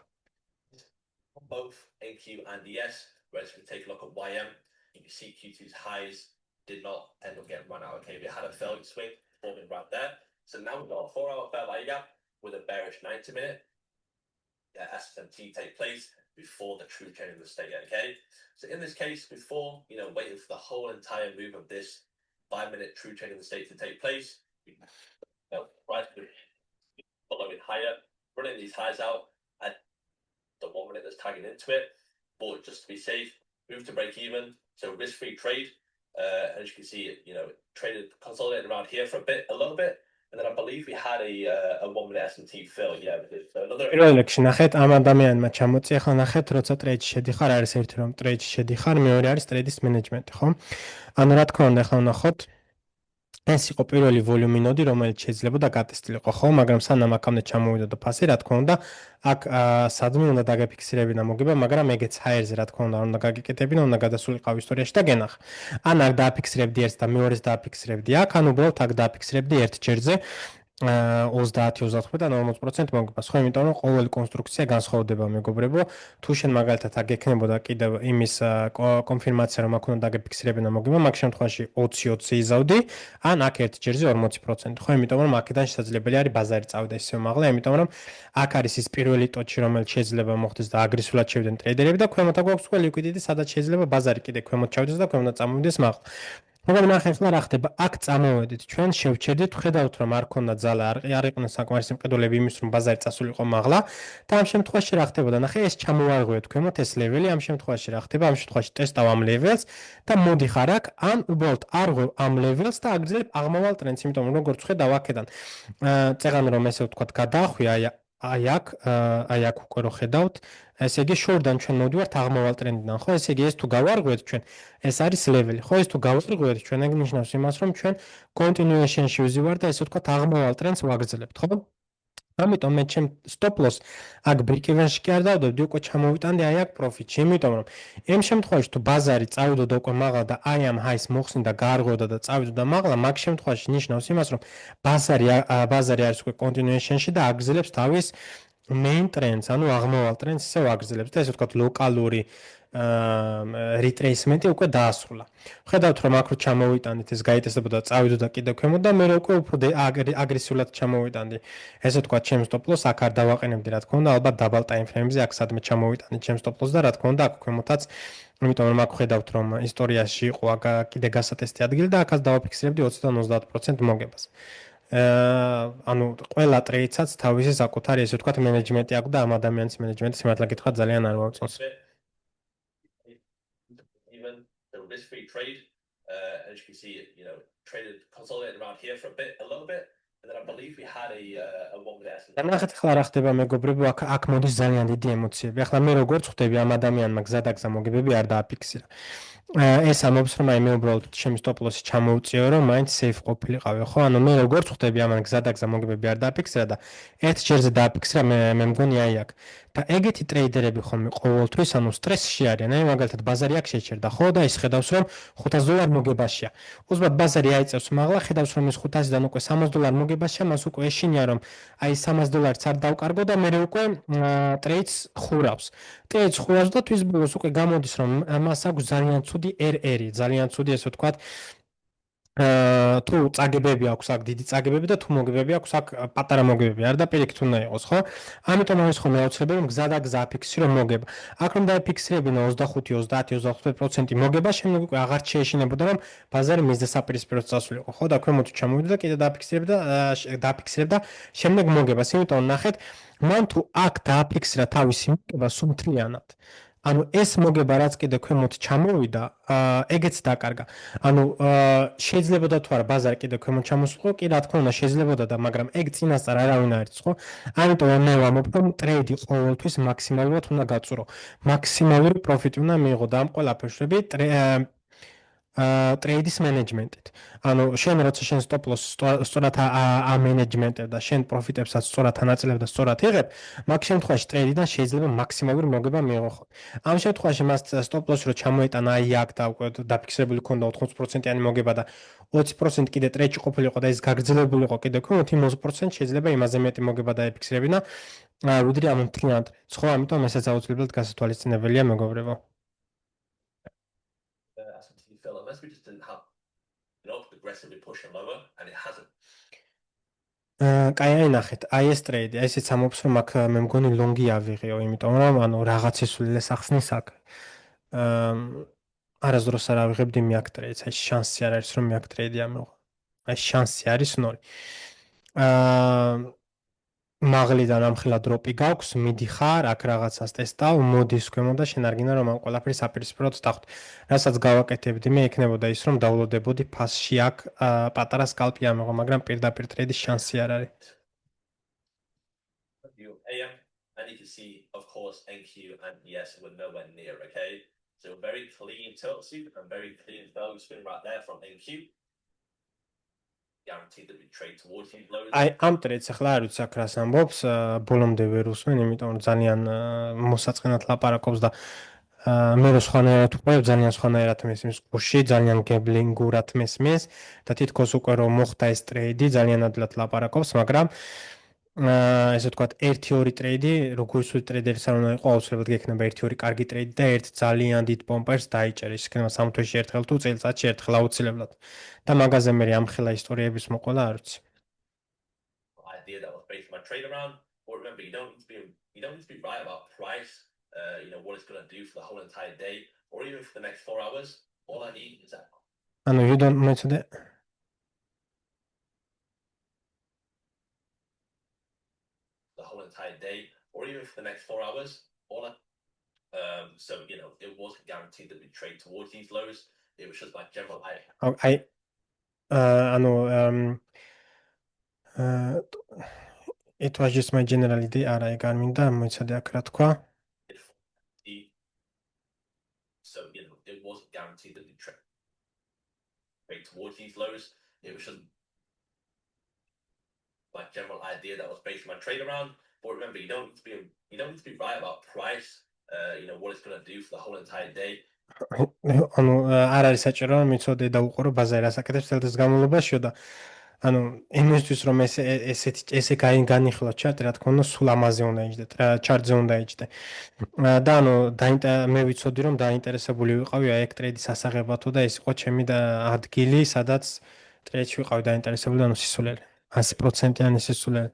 Both NQ and ES. Whereas if we take a look at YM, you can see Q2's highs did not end up getting run out. Okay, we had a failure swing forming right there. So now we've got a 4-hour fair value gap with a bearish 90-minute SMT take place before the true change of the state. Okay, so in this case, before waiting for the whole entire move of this 5-minute true change of the state to take place, price following higher, running these highs out at the 1 minute that's tagging into it. Bought just to be safe, move to break even, so risk-free trade. As you can see, traded consolidated around here for a little bit, and then I believe we had a 1 minute S&T fill. Yeah, we did. So another. პირველ რიგში ნახეთ ამ ადამიანმა ჩამოწია, ხო ნახეთ, როცა ტრეიდში შედიხარ, არის ერთი რომ ტრეიდში შედიხარ, მეორე არის ტრეიდის მენეჯმენტი, ხო? ანუ რა თქმა უნდა, ახლა ვნახოთ ეს იყო პირველი ვოლიუმი ნოდი, რომელიც შეიძლება და გატესტილიყო, ხო, მაგრამ სანამ აქამდე ჩამოვიდა და ფასი, რა თქმა უნდა, აქ სადმე უნდა დაგაფიქსირებინა მოგება, მაგრამ ეგეც ჰაერზე რა თქმა უნდა, უნდა გაგიკეთებინა, უნდა გადასულიყავ ისტორიაში და გენახ. ან აქ დააფიქსირებდი ერთს და მეორეს დააფიქსირებდი აქ, ან უბრალოდ აქ დააფიქსირებდი ერთ ჯერზე 30-35 და 40% მოგებას, ხო, იმიტომ რომ ყოველი კონსტრუქცია განსხვავდება მეგობრებო. თუ შენ მაგალითად აქ ეკნებოდა კიდევ იმის კონფირმაცია რომ აქ უნდა დაგაფიქსირებინა მოგება, მაგ შემთხვევაში 20-20 იზავდი, ან აქ ერთ ჯერზე 40%, ხო, იმიტომ რომ აქედან შესაძლებელი არის ბაზარი წავიდეს ისე მაღლა, იმიტომ რომ აქ არის ის პირველი ტოჩი, რომელიც შეიძლება მოხდეს და აგრესიულად შევიდნენ ტრეიდერები და ქვემოთ აქვს უკვე ლიკვიდიტი, სადაც შეიძლება ბაზარი კიდე ქვემოთ ჩავიდეს და ქვემოთ წამოვიდეს მაღლა. მაგრამ ნახეთ რა ხდება, აქ წამოვედით, ჩვენ შევჩერდით, ხედავთ რომ არ ქონდა ძალა, არ იყვნენ საკმარისი მყიდველები იმის რომ ბაზარი წასულიყო მაღლა და ამ შემთხვევაში რა ხდებოდა, ნახე ეს ჩამოვარღვიეთ ქვემოთ ეს ლეველი, ამ შემთხვევაში რა ხდება, ამ შემთხვევაში ტესტავ ამ ლეველს და მოდიხარ აქ, ან უბრალოდ არ ღვევ ამ ლეველს და აგრძელებ აღმავალ ტრენდს, იმიტომ რომ როგორც ხედავ აქედან წეღან რომ ესე ვთქვათ გადაახვია აი აქ უკვე რო ხედავთ, ესე იგი შორდან ჩვენ მოვდივართ აღმავალ ტრენდიდან, ხო? ესე იგი ეს თუ გავარღვიეთ ჩვენ, ეს არის ლეველი, ხო? ეს თუ გავარღვიეთ ჩვენ, ეგ ნიშნავს იმას, რომ ჩვენ continuation-ში ვიზივართ და ესე ვთქვათ აღმავალ ტრენდს ვაგრძელებთ, ხო? ამიტომ მე ჩემ stop loss აქ break even-ში კი არ დავდებდი, უკვე ჩამოვიტანდი აი აქ profit-ში, იმიტომ რომ იმ შემთხვევაში თუ ბაზარი წავიდოდა უკვე მაღლა და აი ამ highs მოხსნიდა, გაარღვევდა და წავიდოდა მაღლა, მაგ შემთხვევაში ნიშნავს იმას, რომ ბაზარი არის უკვე continuation-ში და აგრძელებს თავის main trends, ანუ აღმავალ trends ისევ აგრძელებს და ესე ვთქვათ ლოკალური retracement-ი უკვე დაასრულა. ხედავთ რომ აქ რო ჩამოვიტანით ეს გაიტესებოდა წავიდოდა კიდე ქვემოთ და მე უკვე უფრო აგრესიულად ჩამოვიტანდი. ესე ვთქვათ ჩემს stop loss აქ არ დავაყენებდი რა თქმა უნდა, ალბათ double time frame-ზე აქ სადმე ჩამოვიტანდი ჩემს stop loss და რა თქმა უნდა აქ ქვემოთაც, იმიტომ რომ აქ ხედავთ რომ ისტორიაში იყო კიდე გასატესტი ადგილი და აქაც დავაფიქსირებდი 20-დან 30% მოგებას. ანუ ყველა ტრეიდსაც თავისი საკუთარი ესე ვთქვათ მენეჯმენტი აქვს და ამ ადამიანის მენეჯმენტი სიმართლე გითხრათ ძალიან არ მოაწონს. Even the risk-free trade, as you can see, traded consolidated around here for a little bit, and then I believe we had a 1 minute estimate. და ნახეთ ახლა რა ხდება მეგობრებო, აქ მოდის ძალიან დიდი ემოციები. ახლა მე როგორ ხვდები ამ ადამიანმა გზადაგზა მოგებები არ დააფიქსირა. ეს ამბობს რომ აი მე უბრალოდ ჩემი stop loss-ი ჩამოუწიო რომ მაინც safe ყოფილიყავი, ხო? ანუ მე როგორ ხვდები ამან გზადაგზა მოგებები არ დააფიქსირა და ერთ ჯერზე დააფიქსირა მე მგონი აი აქ. და ეგეთი ტრეიდერები ხომ ყოველთვის ანუ სტრესში არიან, აი მაგალითად ბაზარი აქ შეჩერდა, ხო? და ის ხედავს რომ $500 მოგებაშია. უბრალოდ ბაზარი აიწევს მაღლა, ხედავს რომ ეს 500-დან უკვე $300 მოგებაშია, მას უკვე ეშინია რომ აი $300-ს არ დავკარგო და მე უკვე ტრეიდს ხურავს. ტრეიდს ხურავს და თვის ბოლოს უკვე გამოდის რომ მას აქვს ძალიან ცუდი RR-ი, ძალიან ცუდი ესე ვთქვათ თუ წაგებები აქვს აქ დიდი წაგებები და თუ მოგებები აქვს აქ პატარა მოგებები არ და პირიქით უნდა იყოს, ხო? ამიტომ არის ხომ აუცილებელი რომ გზადაგზა აფიქსირო მოგება. აქ რომ დააფიქსირებინა 25, 30, 35% მოგება, შემდეგ უკვე აღარ შეეშინებოდა რომ ბაზარი მიზდასაპირისპიროს წასულიყო, ხო? და ქვემოთ ჩამოვიდა და კიდე დააფიქსირებდა შემდეგ მოგებას. იმიტომ ნახეთ, მან თუ აქ დააფიქსირა თავისი მოგება სუმთლიანად. ანუ ეს მოგება რაც კიდე ქვემოთ ჩამოვიდა, ეგეც დაკარგა. ანუ შეიძლებოდა თუ არა ბაზარი კიდე ქვემოთ ჩამოსულიყო, კი რა თქმა უნდა შეიძლებოდა და მაგრამ ეგ წინასწარ არავინ არ იცის, ხო? ამიტომ მე ვამბობ რომ ტრეიდი ყოველთვის მაქსიმალურად უნდა გაწურო. მაქსიმალური პროფიტი უნდა მიიღო და ამ ყველაფერს ვები ტრეიდის მენეჯმენტით. ანუ შენ როცა შენ stop loss სწორად ამენეჯმენტებ და შენ პროფიტებსაც სწორად ანაწილებ და სწორად იღებ, მაგ შემთხვევაში ტრეიდიდან შეიძლება მაქსიმალური მოგება მიიღო. ამ შემთხვევაში მას stop loss-ი რო ჩამოიტანა აი აქ და უკვე დაფიქსირებული ქონდა 80%-იანი მოგება და 20% კიდე ტრეიდში ყოფილიყო და ის გაგრძელებულიყო კიდე ქვემოთ 20% შეიძლება იმაზე მეტი მოგება დაეფიქსირებინა, ვიდრე ამ მთლიან ტრეიდს, ხო? ამიტომ ესაც აუცილებლად გასათვალისწინებელია, მეგობრებო. Unless we just didn't have aggressively pushing lower and it hasn't. კაი, აი ნახეთ, აი ეს ტრეიდი, აი ესეც ამბობს რომ აქ მე მგონი ლონგი ავიღეო, იმიტომ რომ ანუ რაღაც ისულელეს ახსნის აქ. არასდროს არ ავიღებდი მე აქ ტრეიდს, აი შანსი არ არის რომ მე აქ ტრეიდი ამიღო. აი შანსი არის 0. მაღლიდან ამხელა დროპი გაქვს, მიდიხარ, აქ რაღაცას ტესტავ, მოდის ქვემოთ და შენ არ გინდა რომ ამ ყველაფრის აპირისპიროდ დახვდე. რასაც გავაკეთებდი მე იქნებოდა ის რომ დავლოდებოდი ფასში აქ პატარა სკალპი ამიღო, მაგრამ პირდაპირ ტრეიდის შანსი არ არის. And you can see, of course, NQ and ES were nowhere near, okay? So very clean tilt sweep and very clean value spin right there from NQ. Guaranteed that we trade towards these lows. აი ამ ტრეიდს ახლა არ ვიცი აქ რას ამბობს, ბოლომდე ვერ უსმენ, იმიტომ რომ ძალიან მოსაწყენად ლაპარაკობს და მე რო სხვანაირად ვყვევ, ძალიან სხვანაირად მესმის გუში, ძალიან გებლინგურად მესმის და თითქოს უკვე რომ მოხდა ეს ტრეიდი, ძალიან ადვილად ლაპარაკობს, მაგრამ ესე ვთქვათ 1-2 ტრეიდი, როგორც ტრეიდერის არ უნდა იყოს, აუცილებლად გექნება 1-2 კარგი ტრეიდი და ერთ ძალიან დიდ პომპერს დაიჭერს. იქნება 3 თვეში ერთხელ თუ წელიწადში ერთხელ აუცილებლად. და მაგაზე მე ამხელა ისტორიების მოყოლა არ ვიცი. Idea that was based on my trade around, but remember you don't need to be right about price, what it's going to do for the whole entire day or even for the next 4 hours. All I need is that. ანუ you don't მეცადე the whole entire day or even for the next 4 hours. So it wasn't guaranteed that we trade towards these lows. It was just my general idea. ანუ it was just my general idea, არა ეგ არ მინდა მოიცადე აქ რა თქვა. So it wasn't guaranteed that we trade towards these lows. It was just my general idea that was based on my trade around. But remember, you don't need to be right about price. What it's going to do for the whole entire day. ანუ არ არის საჭირო რომ მიცოდე და უყურო ბაზარი რას აკეთებს წელს განმავლობაშიო და ანუ იმისთვის რომ ესე განიხილოთ ჩარტი, რა თქმა უნდა, სულ ამაზე უნდა იჯდეთ, ჩარტზე უნდა იჯდე. და ანუ მე ვიცოდი რომ დაინტერესებული ვიყავი აი ეგ ტრეიდის ასაღებათო და ეს იყო ჩემი ადგილი, სადაც ტრეიდში ვიყავი დაინტერესებული, ანუ სისულელი. 100%-იანი სისულელი.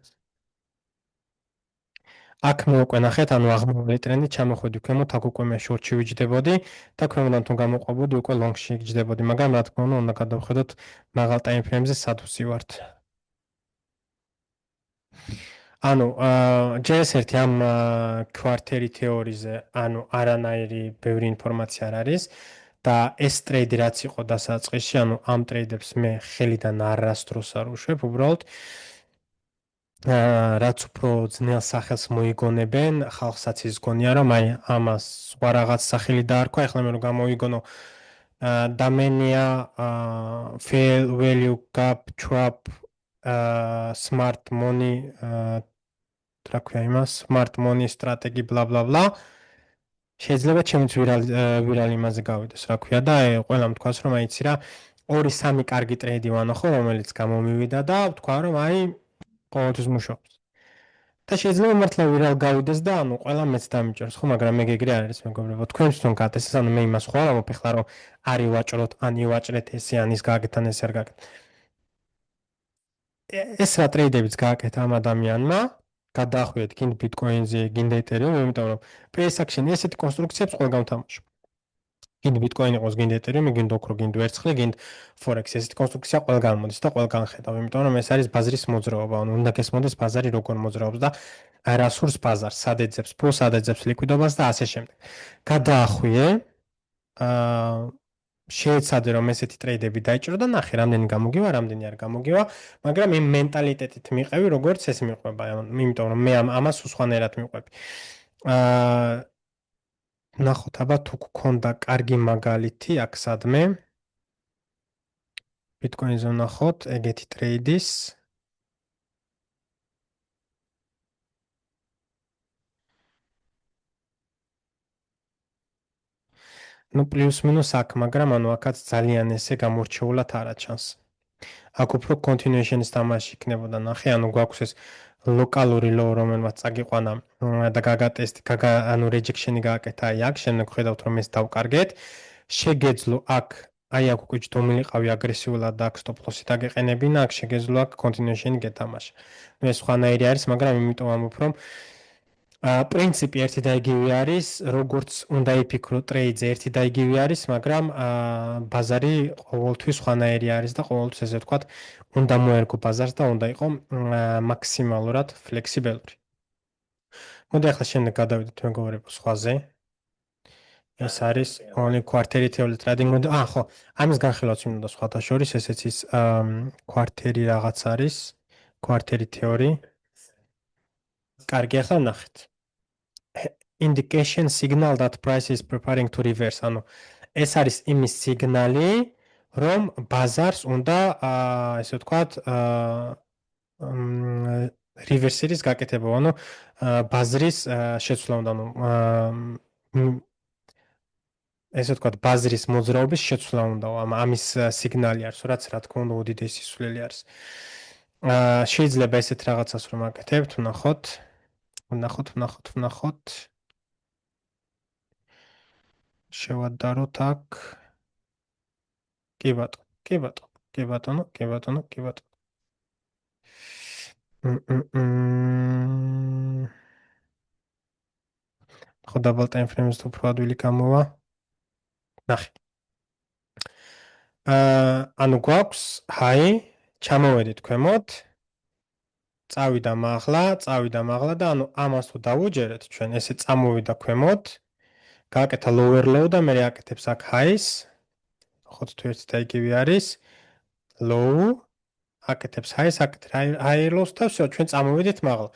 აქ მოუკვე ნახეთ, ანუ აღმოვალი ტრენდი, ჩამოხვედი ქვემოთ, აქ უკვე მე შორტში ვიჯდებოდი და ქვემოდან თუ გამოყვებოდი, უკვე ლონგში ვიჯდებოდი, მაგრამ რა თქმა უნდა, უნდა გადავხედოთ მაღალ ტაიმფრეიმზე სად ვსივართ. ანუ ჯერ ეს ერთი ამ კვარტერი თეორიზე, ანუ არანაირი ბევრი ინფორმაცია არ არის და ეს ტრეიდი რაც იყო დასაწყისში, ანუ ამ ტრეიდებს მე ხელიდან არასდროს არ უშვებ, უბრალოდ რაც უფრო ძნელ სახელს მოიგონებენ, ხალხსაც ის გონია, რომ აი ამას სხვა რაღაც სახელი დაარქვა, ეხლა მე რომ გამოიგონო დამენია fair value gap trap smart money რა ქვია იმას smart money strategy bla bla bla შეიძლება ჩემიც ვირალი იმაზე გავიდეს რა ქვია და ყველამ თქვას რომ აიცი რა 2-3 კარგი ტრეიდი ვანახო რომელიც გამომივიდა და ვთქვა რომ აი ყოველთვის მუშაობს და შეიძლება მართლა ვირალ გავიდეს და ანუ ყველა მეც დამიჭერს ხო მაგრამ მე გეგრე არ არის მეგობრებო თქვენს თვითონ გატესეს ანუ მე იმას ხო არ მოფეხლა რომ არი ვაჭროთ ან ივაჭრეთ ესე ან ის გააკეთეთ ან ეს არ გააკეთეთ ეს რა ტრეიდებიც გააკეთა ამ ადამიანმა გადაახვიეთ გინდ ბიტკოინზე გინდ ეთერიუმ იმიტომ რომ price action ესეთი კონსტრუქციებს ყველგან თამაშობ გინდ ბიტკოინი იყოს გინდ ეთერიუმი გინდ ოქრო გინდ ვერცხლი გინდ ფორექსი ესეთი კონსტრუქცია ყველგან მოდის და ყველგან ხედავ იმიტომ რომ ეს არის ბაზრის მოძრაობა ანუ უნდა გესმოდეს ბაზარი როგორ მოძრაობს და რა სურს ბაზარს სად ეძებს ფულს სად ეძებს ლიკვიდობას და ასე შემდეგ გადაახვიე შეეცადე რომ ესეთი ტრეიდები დაიჭრო და ნახე რამდენი გამოგივა რამდენი არ გამოგივა მაგრამ იმ მენტალიტეტით მიყევი როგორც ეს მიყვება იმიტომ რომ მე ამას უსხვანაირად მიყვები ნახოთ აბა თუ გქონდა კარგი მაგალითი აქ სადმე ბიტკოინზე ნახოთ ეგეთი ტრეიდის ну плюс-минус აქ მაგრამ ანუ აქაც ძალიან ესე გამორჩეულად არა ჩანს აქ უფრო continuation-ის თამაში იქნებოდა ნახე ანუ გვაქვს ეს ლოკალური low რომელმაც წაგიყვანა და გაგატესტი ანუ rejection-ი გააკეთა აი აქ შემდეგ ხედავთ რომ ეს დავკარგეთ შეგეძლო აქ აი აქ უკვე ჯდომილიყავი აგრესიულად და აქ stop loss-ი დაგეყენებინა აქ შეგეძლო აქ continuation-ი გეთამაშა ну ეს სხვანაირი არის მაგრამ იმიტომ ამბობ რომ პრინციპი ერთი და იგივე არის, როგორც უნდა იფიქრო ტრეიდზე ერთი და იგივე არის, მაგრამ ბაზარი ყოველთვის სხვანაირი არის და ყოველთვის ესე ვთქვათ, უნდა მოერგო ბაზარს და უნდა იყო მაქსიმალურად ფლექსიბელური. მოდი ახლა შემდეგ გადავიდეთ მეგობრებო სხვაზე. ეს არის only quarterly theory trading. ხო, ამის განხილვაც მინდა სხვათა შორის, ესეც ის quarterly რაღაც არის, quarterly theory. კარგი, ახლა ნახეთ. indication signal that price is preparing to reverse ანუ ეს არის იმის სიგნალი რომ ბაზარს უნდა ესე ვთქვათ reverse-ის გაკეთება ანუ ბაზრის შეცვლა უნდა ანუ ესე ვთქვათ ბაზრის მოძრაობის შეცვლა უნდა ამის სიგნალი არის რაც რა თქმა უნდა უდიდესი სისულელი არის შეიძლება ესეთ რაღაცას რომ აკეთებთ ვნახოთ შევადაროთ აქ კი ბატონო ხო დაბალ ტაიმ ფრეიმს თუ უფრო ადვილი გამოვა ნახე ანუ გვაქვს ჰაი ჩამოვედით ქვემოთ წავიდა მაღლა და ანუ ამას თუ დავუჯერეთ ჩვენ ესე წამოვიდა ქვემოთ გააკეთა lower low და მე აკეთებს აქ highs ხოთ თუ ერთი და იგივე არის low აკეთებს highs აკეთებს higher lows და всё ჩვენ წამოვიდით მაღლა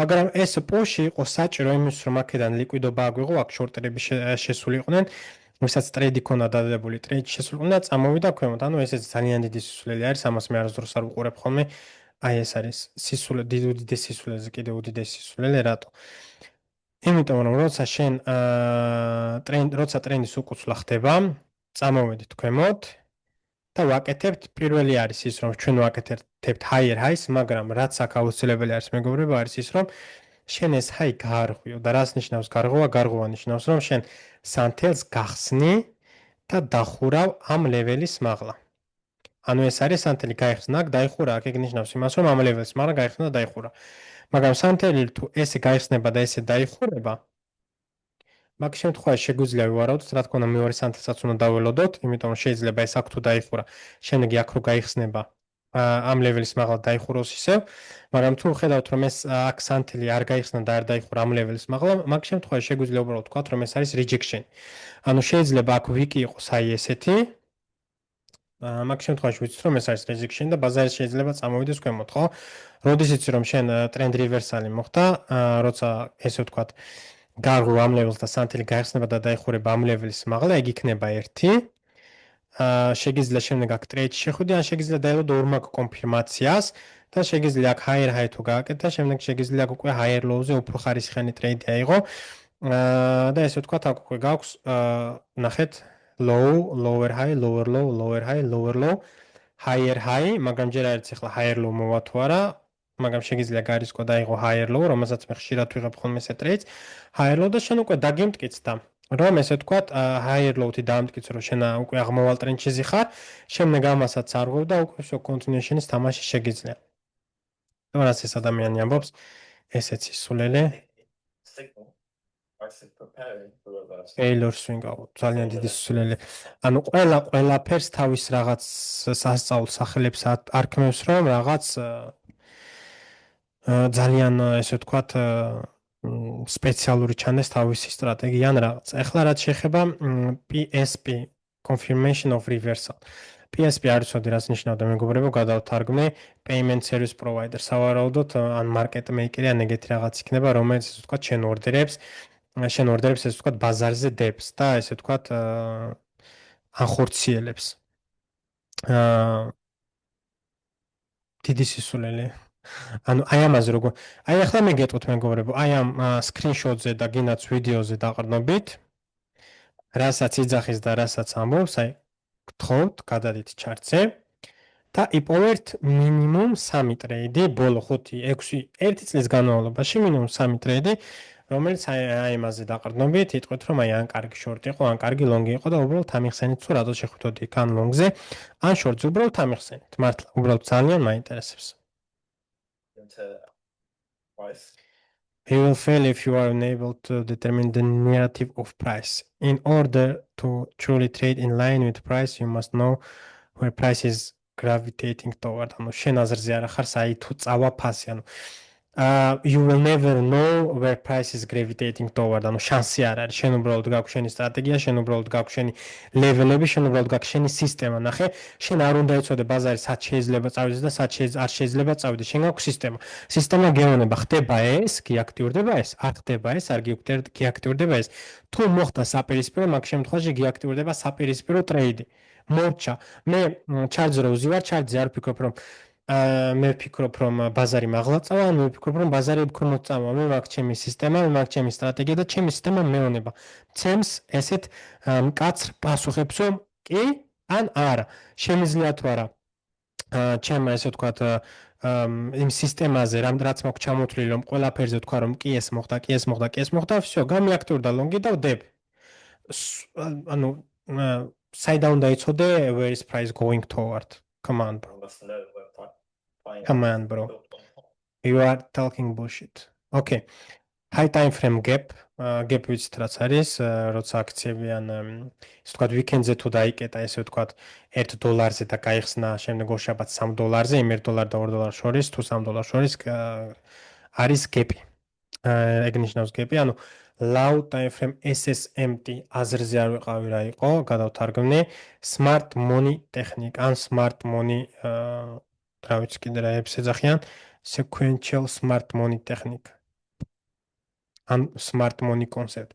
მაგრამ ეს პუში იყო საჭირო იმის რომ აქედან ლიკვიდობა აგვიღო აქ შორტერები შესულიყვნენ ვისაც ტრეიდი ქონდა დადებული ტრეიდი შესულიყვნენ და წამოვიდა ქვემოთ ანუ ესეც ძალიან დიდი სისულელი არის ამას მე არასდროს არ ვუყურებ ხოლმე აი ეს არის სისულე უდიდესი სისულეზე კიდე უდიდესი სისულელი რატო იმიტომ რომ როცა შენ როცა ტრენდის უკუცვლა ხდება წამოვედით ქვემოთ და ვაკეთებთ პირველი არის ის რომ ჩვენ ვაკეთებთ higher highs, მაგრამ რაც აქ აუცილებელი არის მეგობრებო არის ის რომ შენ ეს high გაარღვიო და რას ნიშნავს გარღვევა? გარღვევა ნიშნავს რომ შენ სანთელს გახსნი და დახურავ ამ ლეველის მაღლა. ანუ ეს არის სანთელი გაიხსნა, დაიხურა, აქ ეგ ნიშნავს იმას რომ ამ ლეველის მაღლა გაიხსნა და დაიხურა. მაგრამ სანთელი თუ ესე გაიხსნება და ესე დაიხურება, მაგ შემთხვევაში შეგვიძლია ვივარაუდოთ, რა თქმა უნდა მეორე სანთელსაც უნდა დაველოდოთ, იმიტომ რომ შეიძლება ეს აქ თუ დაიხურა, შემდეგი აქ რო გაიხსნება, ამ ლეველის მაღლა დაიხუროს ისევ, მაგრამ თუ ხედავთ რომ ეს აქ სანთელი არ გაიხსნა და არ დაიხურა ამ ლეველის მაღლა, მაგ შემთხვევაში შეგვიძლია უბრალოდ ვთქვათ რომ ეს არის rejection. ანუ შეიძლება აქ ვიკი იყოს აი ესეთი. მაგ შემთხვევაში ვიცით რომ ეს არის rejection და ბაზარი შეიძლება წამოვიდეს ქვემოთ, ხო? როდის იცი რომ შენ trend reversal-ი მოხდა, როცა ესე ვთქვათ გარღვევ ამ ლეველს და სანთელი გაიხსნება და დაიხურება ამ ლეველის მაღლა, ეგ იქნება 1. შეგიძლია შემდეგ აქ ტრეიდში შეხვიდე, ან შეგიძლია დაელოდო ორმაგ კონფირმაციას და შეგიძლია აქ higher high თუ გააკეთე, შემდეგ შეგიძლია უკვე higher low-ზე უფრო ხარისხიანი ტრეიდი აიღო. და ესე ვთქვათ, აქ უკვე გაქვს, ნახეთ, low, lower high, lower low, lower high, lower low, higher high, მაგრამ ჯერ არის ახლა higher low მოვა თუ არა, მაგრამ შეგიძლია გარისკო დაიღო higher low, რომელსაც მე ხშირად ვიღებ ხოლმე ეს ტრეიდს. higher low და შენ უკვე დაგემტკიცდა, რომ ესე ვთქვათ, higher low-ი დაამტკიცო, რომ შენ უკვე აღმოვალ ტრენდში ხარ, შემდეგ ამასაც არღვევ და უკვე всё continuation-ის თამაში შეგიძლია. რას ეს ადამიანი ამბობს? ესეც ისულელე. Signal. Prices preparing for reverse. Taylor swing out. ძალიან დიდი სულელი. ანუ ყველაფერს თავის რაღაც სასწაულ სახელებს არქმევს, რომ რაღაც ძალიან ესე ვთქვათ სპეციალური ჩანდეს თავისი სტრატეგია ან რაღაც. ეხლა რაც შეეხება PSP confirmation of reversal. PSP არის ოდი რაც ნიშნავდა მეგობრებო, გადავთარგმნე payment service provider. სავარაუდოდ ან market maker-ი ან ეგეთი რაღაც იქნება, რომელიც ესე ვთქვათ შენ ორდერებს ესე ვთქვათ ბაზარზე დებს და ესე ვთქვათ ახორციელებს. დიდი სისულელი. ანუ აი ამაზე როგორ აი ახლა მე გეტყვით მეგობრებო, აი ამ screenshot-ზე და გინაც ვიდეოზე დაყრდნობით, რასაც იძახის და რასაც ამბობს, აი გთხოვთ, გადადით ჩარტზე და იპოვებთ მინიმუმ 3 ტრეიდი, ბოლო 5-6 1 წლის განმავლობაში მინიმუმ 3 ტრეიდი, რომელიც აი ამაზე დაყრდნობით, იტყვით რომ აი ან კარგი შორტი იყო, ან კარგი ლონგი იყო და უბრალოდ ამიხსენით თუ რატო შეხვდოდი იქ ან ლონგზე, ან შორტზე, უბრალოდ ამიხსენით. მართლა, უბრალოდ ძალიან მაინტერესებს. Into price. You will fail if you are unable to determine the narrative of price. In order to truly trade in line with price, you must know where price is gravitating toward. ანუ შენ აზრზე არა ხარ, საით თუ წავა ფასი, ანუ you will never know where price is gravitating toward. ანუ შანსი არ არის. შენ უბრალოდ გაქვს შენი სტრატეგია, შენ უბრალოდ გაქვს შენი ლეველები, შენ უბრალოდ გაქვს შენი სისტემა. ნახე, შენ არ უნდა იცოდე ბაზარი სად შეიძლება წავიდეს და სად არ შეიძლება წავიდეს. შენ გაქვს სისტემა. სისტემა გეუბნება, ხდება ეს, გიაქტიურდება ეს, არ ხდება ეს, არ გიაქტიურდება ეს. თუ მოხდა საპირისპირო, მაგ შემთხვევაში გიაქტიურდება საპირისპირო ტრეიდი. მორჩა. მე ჩარტზე რო ვზივარ, ჩარტზე არ ვფიქრობ, რომ მე ვფიქრობ რომ ბაზარი მაღლა წავა, ან მე ვფიქრობ რომ ბაზარი უქრომოდ წავა. მე მაქვს ჩემი სისტემა, მე მაქვს ჩემი სტრატეგია და ჩემი სისტემა მეონება. მცემს ესეთ მკაცრ პასუხებს, რომ კი ან არა. შემიძლია თუ არა ჩემ ესე ვთქვათ იმ სისტემაზე რაც მაქვს ჩამოთვლილი, რომ ყველაფერზე ვთქვა რომ კი ეს მოხდა, კი ეს მოხდა, კი ეს მოხდა, всё, გამიაქტიურდა ლონგი და ვდებ. ანუ საიდან უნდა იცოდე where is price going toward? Come on, bro. Must know where buying. Come on, bro. You are talking bullshit. Okay. High time frame gap. Gap ვიცით რაც არის, როცა აქციები ან ისე ვთქვათ weekend-ზე თუ დაიკეტა, ესე ვთქვათ $1 და გაიხსნა, შემდეგ ორშაბათს $3-ზე, იმ $1 და $2 შორის თუ $3 შორის არის gap-ი. ეგ ნიშნავს gap-ი, ანუ low time frame SSMT აზრზე არ ვიყავი რა იყო, გადავთარგმნე smart money technique ან smart money რა ვიცი კიდე რაებს ეძახიან sequential smart money technique ან smart money concept.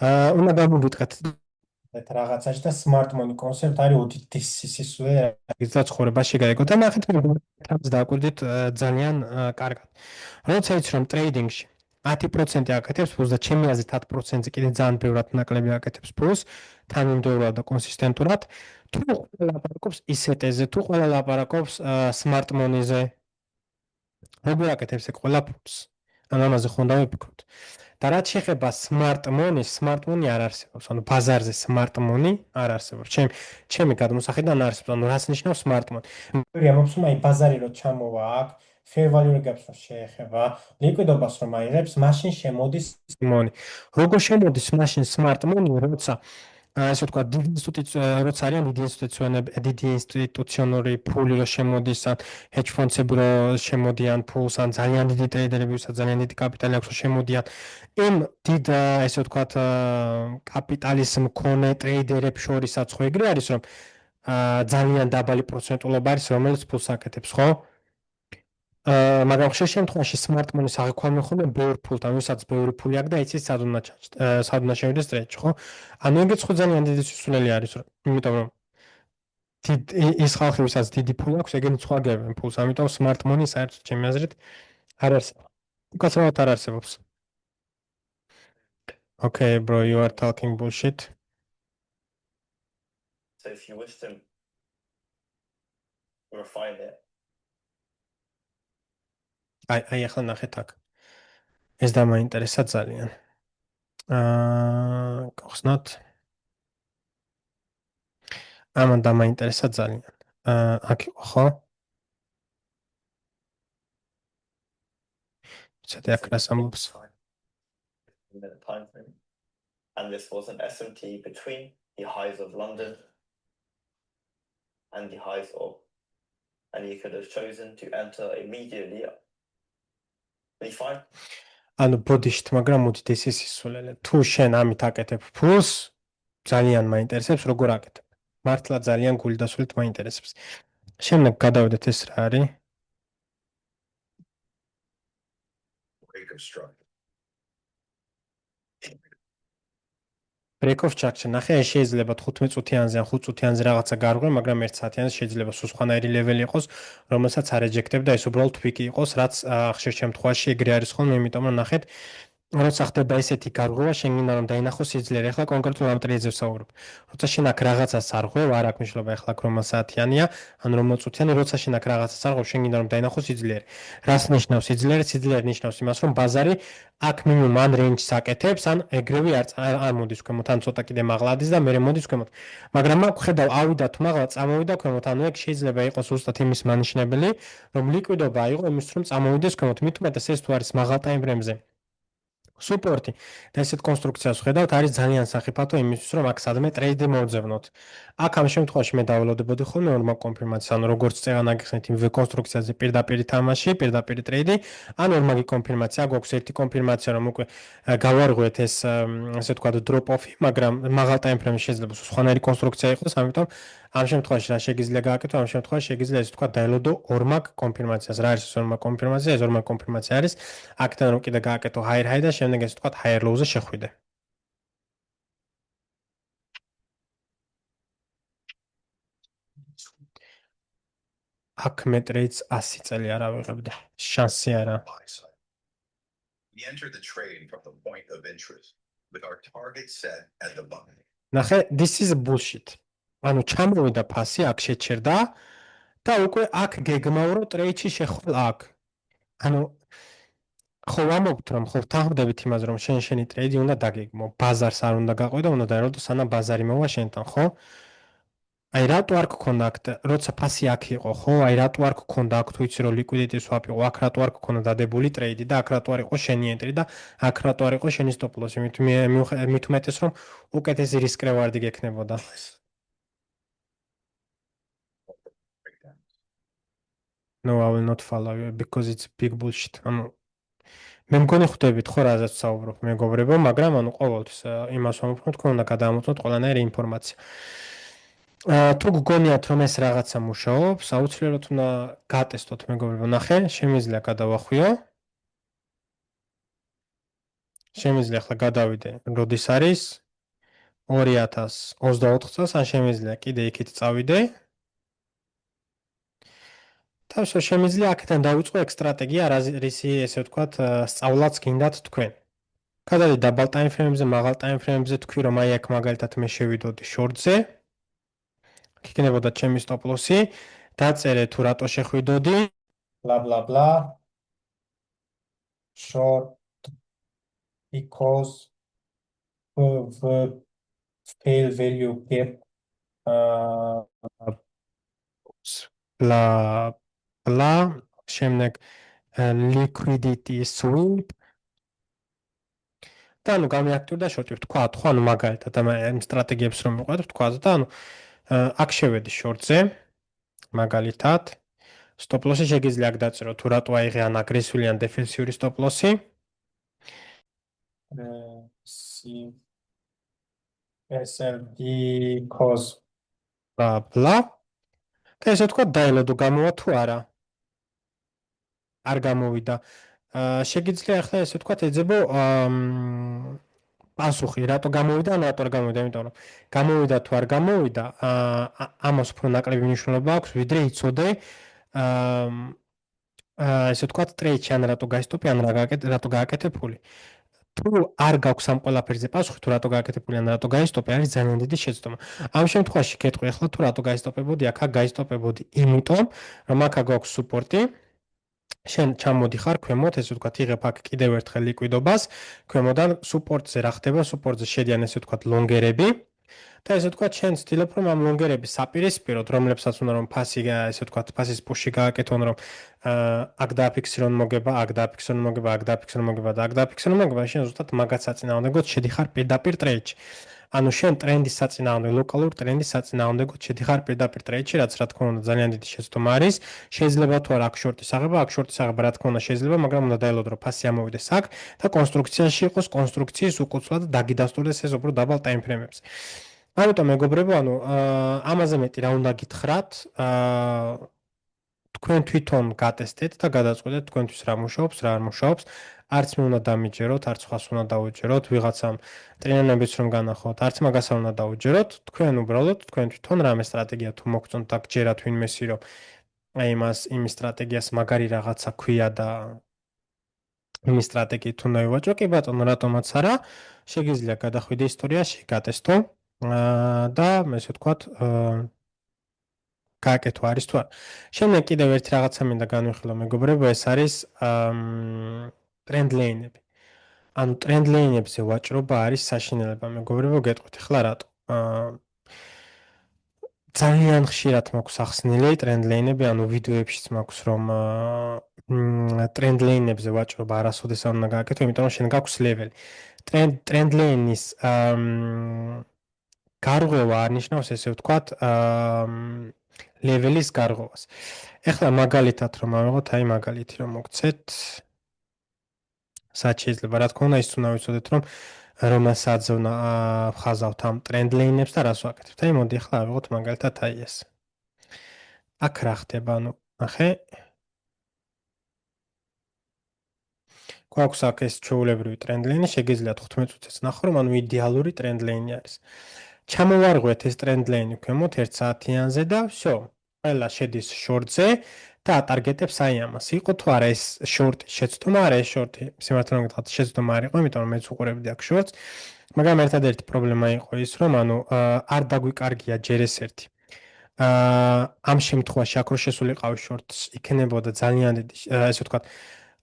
უნდა გამოვიტყეთ ეს რაღაცაში და smart money concept არის უდიდესი სისულე რა ცხოვრებაში გაიგო და ნახეთ მე თავს დააკვირდით ძალიან კარგად. როცა იცი რომ ტრეიდინგში 10% აკეთებს ფულს და ჩემი აზრით 10%-ზე კიდე ძალიან ბევრად ნაკლები აკეთებს ფულს, თანმიმდევრულად და კონსისტენტურად. თუ ყველა ლაპარაკობს ისეტეზე, თუ ყველა ლაპარაკობს smart money-ზე, როგორ აკეთებს ეგ ყველა ფულს? ანუ ამაზე ხო უნდა ვიფიქროთ. და რაც შეეხება smart money არ არსებობს. ანუ ბაზარზე smart money არ არსებობს. ჩემი გადმოსახედიდან არ არსებობს. ანუ რას ნიშნავს smart money? მეგრია მოხსნა აი ბაზარი რო ჩამოვა აქ, fair value gap-ს რო შეეხება, ლიკვიდობას რომ აიღებს, მაშინ შემოდის money. როგორ შემოდის მაშინ smart money, როცა ასე ვთქვა, როცა არიან დიდი ინსტიტუციონური ფული რო შემოდის, ან hedge funds-ები რო შემოდიან ფულს, ან ძალიან დიდი ტრეიდერები, ვისაც ძალიან დიდი კაპიტალი აქვს, რო შემოდიან, იმ დიდ ასე ვთქვათ, კაპიტალის მქონე ტრეიდერებს შორისაც ხო ეგრე არის, რომ ძალიან დაბალი პროცენტულობა არის, რომელიც ფულს აკეთებს, ხო? მაგრამ ხშირ შემთხვევაში smart money-ს აღიქვამენ ხოლმე ბევრ ფულთან, ვისაც ბევრი ფული აქვს და იცის სად უნდა შევიდეს ტრეიდში, ხო? ანუ ეგეც ხო ძალიან დიდი სისულელი არის, იმიტომ რომ ის ხალხი, ვისაც დიდი ფული აქვს, ეგენი სხვა გებენ ფულს, ამიტომ smart money საერთოდ ჩემი აზრით არ არსებობს. უკაცრავად არ არსებობს. Okay, bro, you are talking bullshit. So if you wish to refine it, აი ახლა ნახეთ აქ. ეს დამაინტერესა ძალიან. გახსნათ. ამან დამაინტერესა ძალიან. აქ იყო, ხო? ცოტა აქ რას ამბობს? in the time frame. And this was an SMT between the highs of London and the highs of, and you could have chosen to enter immediately. Be fine. ანუ ბოდიშით, მაგრამ მოდით ეს ის სულელე. თუ შენ ამით აკეთებ ფულს, ძალიან მაინტერესებს როგორ აკეთებ. მართლა ძალიან გულდასრულით მაინტერესებს. შემდეგ გადავიდეთ ეს რა არის? break of structure. break of structure. ნახე, შეიძლება 15 წუთიანზე ან 5 წუთიანზე რაღაცა გარღვე, მაგრამ 1 საათიანზე შეიძლება სულ სხვანაირი ლეველი იყოს, რომელსაც არ ეჯექტებ და ეს უბრალოდ თვიკი იყოს, რაც ხშირ შემთხვევაში ეგრე არის ხოლმე, იმიტომ რომ ნახეთ, როცა ხდება ესეთი გარღვევა, შენ გინდა რომ დაინახოს სიძლიერე. ახლა კონკრეტულად ამ ტრეიდზე ვსაუბრობ. როცა შენ აქ რაღაცას არღვევ, არ აქვს მნიშვნელობა ახლა რომელ საათიანია, ან რომელ წუთიანი, როცა შენ აქ რაღაცას არღვევ, შენ გინდა რომ დაინახოს სიძლიერე. რას ნიშნავს სიძლიერე? სიძლიერე ნიშნავს იმას, რომ ბაზარი აქ მინიმუმ ან რენჯს აკეთებს, ან ეგრევე არ მოდის ქვემოთ, ან ცოტა კიდე მაღლა ადის და მერე მოდის ქვემოთ. მაგრამ აქ ხედავ, ავიდა თუ მაღლა, წამოვიდა ქვემოთ, ანუ ეგ შეიძლება იყოს ზუსტად იმის მანიშნებელი, რომ ლიკვიდობა აიღო იმის რომ წამოვიდეს ქვემოთ. მით უმეტეს ეს თუ არის მაღალ ტაიმფრეიმზე სუპორტი და ესეთ კონსტრუქციას ვხედავთ, არის ძალიან სახიფათო იმისთვის, რომ აქ სადმე ტრეიდი მოვძებნოთ. აქ ამ შემთხვევაში მე დაველოდებოდი ხოლმე ორმაგ კონფირმაციას, ანუ როგორც წეღან აგიხსნით იმ კონსტრუქციაზე პირდაპირ თამაში, პირდაპირ ტრეიდი, ან ორმაგი კონფირმაცია, გვაქვს ერთი კონფირმაცია, რომ უკვე გავარღვეთ ეს ასე ვთქვათ drop off-ი, მაგრამ მაღალ ტაიმფრეიმში შეიძლება სხვანაირი კონსტრუქცია იყოს, ამიტომ ამ შემთხვევაში რა შეგიძლია გააკეთო? ამ შემთხვევაში შეგიძლია ესე ვთქვათ დაელოდო ორმაგ კონფირმაციას. რა არის ეს ორმაგ კონფირმაცია? ეს ორმაგ კონფირმაცია არის აქედან რომ კიდე გააკეთო higher high და შემდეგ ესე ვთქვათ higher low-ზე შეხვიდე. აქ მე ტრეიდს 100 წელი არ ავიღებდი. შანსი არა. We enter the trade from the point of interest with our target set at the bottom. ნახე, this is bullshit. ანუ ჩამოვიდა ფასი, აქ შეჩერდა და უკვე აქ გეგმავრო ტრეიდში შეხვალ აქ. ანუ ხო ვამბობთ რომ ხო თანხმდებით იმას რომ შენი ტრეიდი უნდა დაგეგმო, ბაზარს არ უნდა გაყვე და უნდა დაეროდო სანამ ბაზარი მოვა შენთან, ხო? აი რატო არ გქონდა აქ, როცა ფასი აქ იყო, ხო? აი რატო არ გქონდა აქ თუ იცი რომ liquidity swap იყო, აქ რატო არ გქონდა დადებული ტრეიდი და აქ რატო არ იყო შენი entry და აქ რატო არ იყო შენი stop loss? მით უმეტეს რომ უკეთესი risk reward გექნებოდა. No, I will not follow you because it's big bullshit. ანუ მე მგონი ხვდებით ხო რაზეც საუბრობ მეგობრებო, მაგრამ ანუ ყოველთვის იმას ვამბობ, თქვენ უნდა გადაამოწმოთ ყველანაირი ინფორმაცია. თუ გგონიათ რომ ეს რაღაცა მუშაობს, აუცილებლად უნდა გატესტოთ მეგობრებო, ნახე, შემიძლია გადავახვიო. შემიძლია ახლა გადავიდე, როდის არის 2024 წელს, ან შემიძლია კიდე იქით წავიდე. და შემიძლია აქედან დავიწყო ეგ სტრატეგია, რისი ესე ვთქვათ, სწავლაც გინდათ თქვენ. გადავიდე დაბალ ტაიმფრეიმებზე, მაღალ ტაიმფრეიმებზე, თქვი რომ აი აქ მაგალითად მე შევიდოდი შორტზე. იქნებოდა ჩემი stop loss-ი. დაწერე თუ რატო შეხვიდოდი. bla bla bla. Short because the fail value gap bla bla. შემდეგ liquidity sweep. და ანუ გამიაქტირდა შორტი, თქვა, ანუ მაგალითად ამ სტრატეგიებს რომ მიყვეთ, თქვა და ანუ აქ შევედი შორტზე, მაგალითად, stop loss-ი შეგიძლია აქ დაწერო, თუ რატო აიღე ან აგრესიული ან დეფენსიური stop loss-ი. SLD cause bla bla. და ესე თქვა დაელოდო გამოვა თუ არა. არ გამოვიდა. შეგიძლია ახლა ესე ვთქვათ ეძებო პასუხი რატო გამოვიდა ან რატო არ გამოვიდა, იმიტომ რომ გამოვიდა თუ არ გამოვიდა, ამას უფრო ნაკლები მნიშვნელობა აქვს, ვიდრე იცოდე ესე ვთქვათ ტრეიდში ან რატო გაისტოპი ან რატო გააკეთე ფული. თუ არ გაქვს ამ ყველაფერზე პასუხი, თუ რატო გააკეთე ფული ან რატო გაისტოპე, არის ძალიან დიდი შეცდომა. ამ შემთხვევაში გეტყვი ახლა თუ რატო გაისტოპებოდი, აქ გაისტოპებოდი, იმიტომ რომ აქ გაქვს სუპორტი. შენ ჩამოდიხარ ქვემოთ, ესე ვთქვათ, იღებ აქ კიდევ ერთხელ ლიკვიდობას, ქვემოდან სუპორტზე რა ხდება, სუპორტზე შედიან ესე ვთქვათ ლონგერები. და ესე ვთქვათ, შენ ცდილობ რომ ამ ლონგერების საპირისპიროდ, რომლებსაც უნდა რომ ფასი ესე ვთქვათ, ფასის პუში გააკეთონ, რომ აქ დააფიქსირონ მოგება, აქ დააფიქსირონ მოგება, აქ დააფიქსირონ მოგება და აქ დააფიქსირონ მოგება, შენ ზუსტად მაგაც საწინააღმდეგოდ შედიხარ პირდაპირ ტრეიდში. ანუ შენ ტრენდის საწინააღმდეგო, ლოკალური ტრენდის საწინააღმდეგოდ შედიხარ პირდაპირ ტრეიდში, რაც რა თქმა უნდა ძალიან დიდი შეცდომა არის. შეიძლება თუ არა აქ შორტის აღება, აქ შორტის აღება რა თქმა უნდა შეიძლება, მაგრამ უნდა დაელოდო რომ ფასი ამოვიდეს აქ და კონსტრუქციაში იყოს კონსტრუქციის უკუცვლად დაგიდასტურდეს ეს უფრო დაბალ ტაიმფრეიმებზე. ამიტომ მეგობრებო, ანუ ამაზე მეტი რა უნდა გითხრათ, თქვენ თვითონ გატესტეთ და გადაწყვეტეთ თქვენთვის რა მუშაობს, რა არ მუშაობს. არც მე უნდა დამიჯეროთ, არც სხვას უნდა დაუჯეროთ, ვიღაცამ ტრენერებს რომ განახოთ, არც მაგას არ უნდა დაუჯეროთ. თქვენ უბრალოდ თქვენ თვითონ რამე სტრატეგია თუ მოგწონთ და გჯერათ ვინმესი რომ აი იმის სტრატეგიას მაგარი რაღაცა ქვია და იმის სტრატეგიით უნდა ვივაჭრო, კი ბატონო, რატომაც არა, შეგიძლია გადახვიდე ისტორიაში, გატესტო და ესე ვთქვათ გააკეთო არის თუ არა. შემდეგ კიდევ ერთი რაღაცა მინდა განვიხილო მეგობრებო, ეს არის ტრენდ ლეინები. ანუ ტრენდ ლეინებზე ვაჭრობა არის საშინელება, მეგობრებო, გეტყვით ახლა რატო. ძალიან ხშირად მაქვს ახსნილი ტრენდ ლეინები, ანუ ვიდეოებშიც მაქვს რომ ტრენდ ლეინებზე ვაჭრობა არასოდეს არ უნდა გააკეთო, იმიტომ რომ შენ გაქვს ლეველი. ტრენდ ლეინის გარღვევა არნიშნავს ესე ვთქვათ ლეველის გარღვევას. ეხლა მაგალითად რომ ავიღოთ, აი მაგალითი რომ მოგცეთ, სად შეიძლება, რა თქმა უნდა, ის უნდა ვიცოდეთ რომ რომელსაც უნდა ვხაზავთ ამ ტრენდ ლეინებს და რას ვაკეთებთ. აი მოდი ახლა ავიღოთ მაგალითად აი ეს. აქ რა ხდება, ანუ ნახე. გვაქვს აქ ეს ჩვეულებრივი ტრენდ ლეინი, შეგიძლიათ 15 წუთიც ნახო, რომ ანუ იდეალური ტრენდ ლეინი არის. ჩამოვარღვეთ ეს ტრენდ ლეინი ქვემოთ 1 საათიანზე და всё. ყველა შედის შორტზე და ატარგეტებს აი ამას. იყო თუ არა ეს შორტი შეცდომა, არა ეს შორტი. სიმართლე რომ გითხრათ, შეცდომა არ იყო, იმიტომ რომ მეც უყურებდი აქ შორტს. მაგრამ ერთადერთი პრობლემა იყო ის, რომ ანუ არ დაგვიკარგია ჯერ ეს ერთი. ამ შემთხვევაში აქ რო შესულიყავი შორტს, იქნებოდა ძალიან დიდი, ესე ვთქვათ,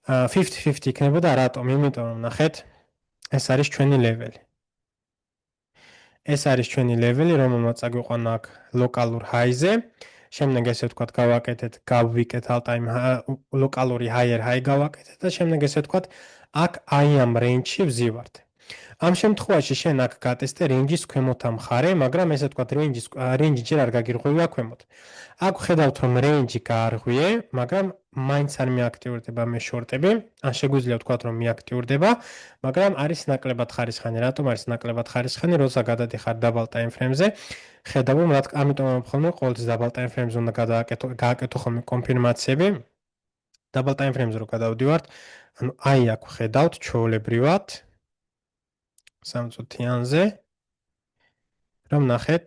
50-50 იქნებოდა, რატომ? იმიტომ რომ ნახეთ, ეს არის ჩვენი ლეველი. ეს არის ჩვენი ლეველი, რომელმაც წაგვიყვანა აქ ლოკალურ ჰაიზე. შემდეგ ესე ვთქვათ, გავვიკეთ ალტაიმ ლოკალური ჰაიერ ჰაი გავაკეთეთ და შემდეგ ესე ვთქვათ, აქ აი ამ რეინჯში ვზივართ. ამ შემთხვევაში შენ აქ გატესტე რეინჯის ქვემოთ ამ მხარე, მაგრამ ესე ვთქვათ, რეინჯი ჯერ არ გაგირღვევია ქვემოთ. აქ ხედავთ რომ რეინჯი გაარღვიე, მაგრამ მაინც არ მეაქტიურდება მე შორტები, ან შეგვიძლია ვთქვათ რომ მეაქტიურდება, მაგრამ არის ნაკლებად ხარისხანი. რატომ არის ნაკლებად ხარისხანი? როცა გადადიხარ დაბალ ტაიმფრეიმზე, ხედავ რომ ამიტომ ხოლმე ყოველთვის დაბალ ტაიმფრეიმზე უნდა გააკეთო ხოლმე კონფირმაციები. დაბალ ტაიმფრეიმზე რო გადავდივართ, ანუ აი აქ ხედავთ ჩვეულებრივად 3 წუთიანზე რომ ნახეთ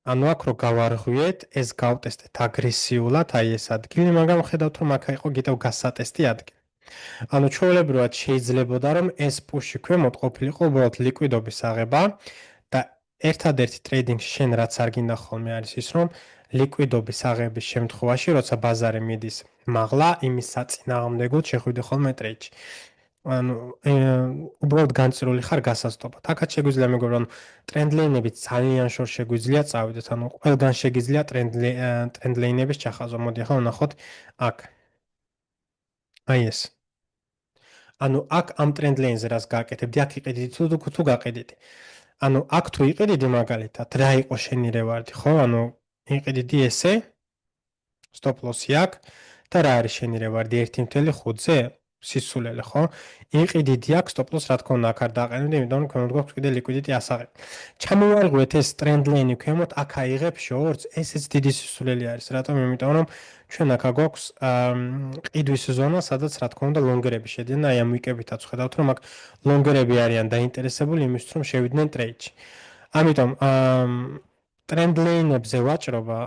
ანუ აქ რო გავარღვიეთ, ეს გავტესტეთ აგრესიულად, აი ეს ადგილი, მაგრამ ხედავთ რომ აქ იყო კიდევ გასატესტი ადგილი. ანუ ჩვეულებრივად შეიძლებოდა რომ ეს პუში ქვემოთ ყოფილიყო უბრალოდ ლიკვიდობის აღება და ერთადერთი ტრეიდინგში შენ რაც არ გინდა ხოლმე არის ის რომ ლიკვიდობის აღების შემთხვევაში როცა ბაზარი მიდის მაღლა იმის საწინააღმდეგოდ შეხვიდე ხოლმე ტრეიდში. ანუ უბრალოდ განწირული ხარ გასასტობად. აქაც შეგვიძლია მეგობრებო, ანუ ტრენდლეინებით ძალიან შორ შეგვიძლია წავიდეთ, ანუ ყველგან შეგიძლია ტრენდლეინების ჩახაზვა. მოდი ახლა ვნახოთ აქ. აი ეს. ანუ აქ ამ ტრენდლეინზე რას გააკეთებდი, აქ იყიდით თუ გაყიდიდი. ანუ აქ თუ იყიდიდი მაგალითად, რა იყო შენი რევარდი, ხო? ანუ იყიდიდი ესე stop loss-ი აქ და რა არის შენი რევარდი 1.5-ზე? სისულელე, ხო? იყიდიდი აქ stop loss, რა თქმა უნდა, აქ არ დააყენებდი, იმიტომ რომ ქვემოთ გვაქვს კიდე ლიკვიდიტი ასაღები. ჩამოვარღვიეთ ეს ტრენდლეინი ქვემოთ, აქ აიღებ შორტს, ესეც დიდი სისულელი არის. რატომ? იმიტომ რომ ჩვენ აქ გვაქვს ყიდვის ზონა, სადაც რა თქმა უნდა ლონგერები შედიან, აი ამ ვიკებითაც ხედავთ, რომ აქ ლონგერები არიან დაინტერესებული იმისთვის, რომ შევიდნენ ტრეიდში. ამიტომ ტრენდლეინებზე ვაჭრობა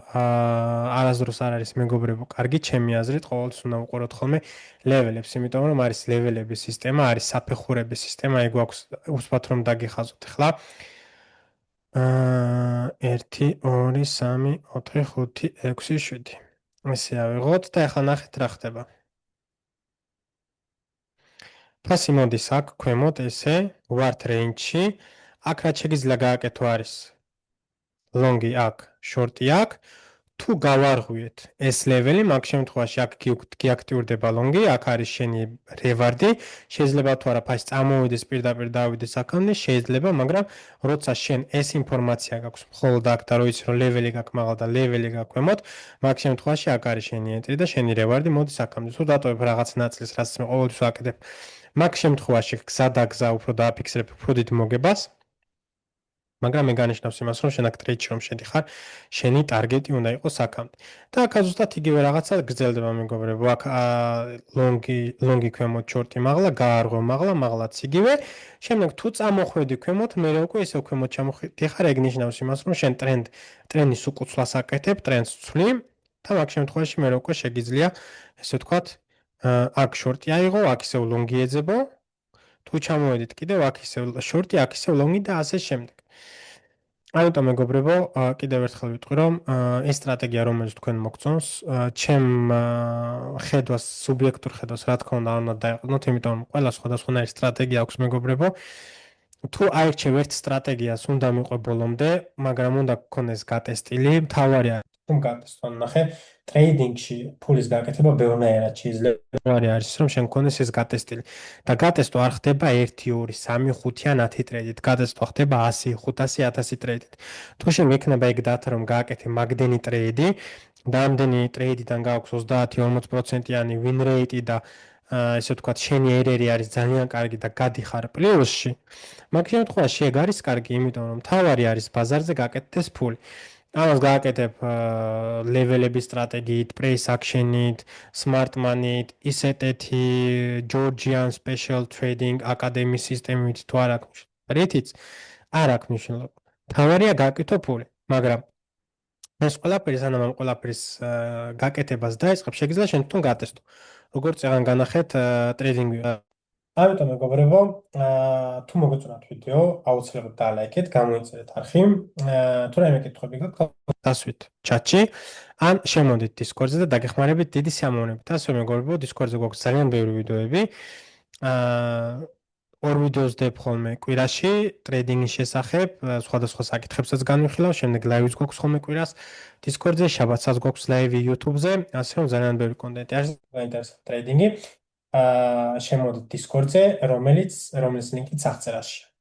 არასდროს არ არის მეგობრებო, კარგი ჩემი აზრით, ყოველთვის უნდა უყუროთ ხოლმე ლეველებს, იმიტომ რომ არის ლეველების სისტემა, არის საფეხურების სისტემა, ეგ გვაქვს უსვათ რომ დაგიხაზოთ ახლა. 1 2 3 4 5 6 7 ესე ავიღოთ და ახლა ნახეთ რა ხდება. ფასი მოდის აქ ქვემოთ ესე ვართ რეინჯში. აქ რაც შეგიძლია გააკეთო არის ლონგი აქ, შორტი აქ. თუ გავარღვიეთ ეს ლეველი, მაგ შემთხვევაში აქ გიაქტიურდება ლონგი, აქ არის შენი რევარდი. შეიძლება თუ არა ფასი წამოვიდეს პირდაპირ დავიდეს აქამდე, შეიძლება, მაგრამ როცა შენ ეს ინფორმაცია გაქვს, მხოლოდ აქ და რო იცი რომ ლეველი გაქვს მაღალ და ლეველი გაქვს ქვემოთ, მაგ შემთხვევაში აქ არის შენი ენტრი და შენი რევარდი მოდის აქამდე. თუ დატოვებ რაღაც ნაწილს, რაც მე ყოველთვის ვაკეთებ, მაგ შემთხვევაში გზა და გზა უფრო დააფიქსირებ უფრო დიდ მოგებას. მაგრამ მე განიშნავს იმას, რომ შენ აქ ტრეიდში რომ შედიხარ, შენი ტარგეტი უნდა იყოს აქამდე. და აქ ზუსტად იგივე რაღაცა გრძელდება მეგობრებო. აქ ლონგი ქვემოთ, შორტი მაღლა, გაარღვევ მაღლა, მაღლაც იგივე. შემდეგ თუ წამოხვედი ქვემოთ, მე უკვე ისევ ქვემოთ ჩამოხვედი, ეგ ნიშნავს იმას, რომ შენ ტრენდის უკუცვლას აკეთებ, ტრენდს ცვლი და მაგ შემთხვევაში მე უკვე შეგიძლია, ესე ვთქვათ, აქ შორტი აიღო, აქ ისევ ლონგი ეძებო. თუ ჩამოვედით კიდევ აქ ისევ შორტი, აქ ისევ ლონგი და ასე შემდეგ. ამიტომ მეგობრებო, კიდევ ერთხელ ვიტყვი, რომ ეს სტრატეგია, რომელიც თქვენ მოგწონს, ჩემ ხედვას, სუბიექტურ ხედვას, რა თქმა უნდა, არ უნდა დაეყრდნოთ, იმიტომ რომ ყველა სხვადასხვანაირი სტრატეგია აქვს მეგობრებო. თუ აირჩევ ერთ სტრატეგიას, უნდა მიყვე ბოლომდე, მაგრამ უნდა გქონდეს გატესტილი, მთავარი არის რომ გატესტო. ნახე, ტრეიდინგში ფულის გაკეთება ბევრნაირად შეიძლება. მთავარი არის რომ შენ გქონდეს ეს გატესტილი. და გატესტო არ ხდება 1, 2, 3, 5 ან 10 ტრეიდით. გატესტო ხდება 100, 500, 1000 ტრეიდით. თუ შენ მექნება ეგ data რომ გააკეთე მაგდენი ტრეიდი და ამდენი ტრეიდიდან გააქვს 30-40%-იანი win rate და ესე ვთქვათ, შენი ერერი არის ძალიან კარგი და გადიხარ პლუსში. მაგ შემთხვევაში ეგ არის კარგი, იმიტომ რომ თავარი არის ბაზარზე გაკეთდეს ფული. ამას გააკეთებ ლეველების სტრატეგიით, price action-ით, smart money-ით, ისეთეთი Georgian special trading აკადემიის სისტემით თუ არ აქვს რითიც არ აქვს მნიშვნელობა. თავარია გააკეთო ფული, მაგრამ ეს ყველაფერი სანამ ამ ყველაფრის გაკეთებას დაიწყებ, შეგიძლია შენ თვითონ გატესტო. როგორც წეგან განახეთ ტრეიდინგი. ამიტომ მეგობრებო, თუ მოგეწონათ ვიდეო, აუცილებლად დალაიქეთ, გამოიწერეთ არხი. თუ რაიმე კითხვები გაქვთ, დასვით ჩატში, ან შემოდით Discord-ზე და დაგეხმარებით დიდი სიამოვნებით. ასე მეგობრებო, Discord-ზე გვაქვს ძალიან ბევრი ვიდეოები. ორ ვიდეოს დებ ხოლმე კვირაში ტრეიდინგის შესახებ, სხვადასხვა საკითხებსაც განვიხილავ, შემდეგ ლაივიც გვაქვს ხოლმე კვირას Discord-ზე, შაბათსაც გვაქვს ლაივი YouTube-ზე, ასე რომ ძალიან ბევრი კონტენტი არის, გაინტერესებთ ტრეიდინგი. შემოდით Discord-ზე, რომელიც ლინკიც აღწერაში.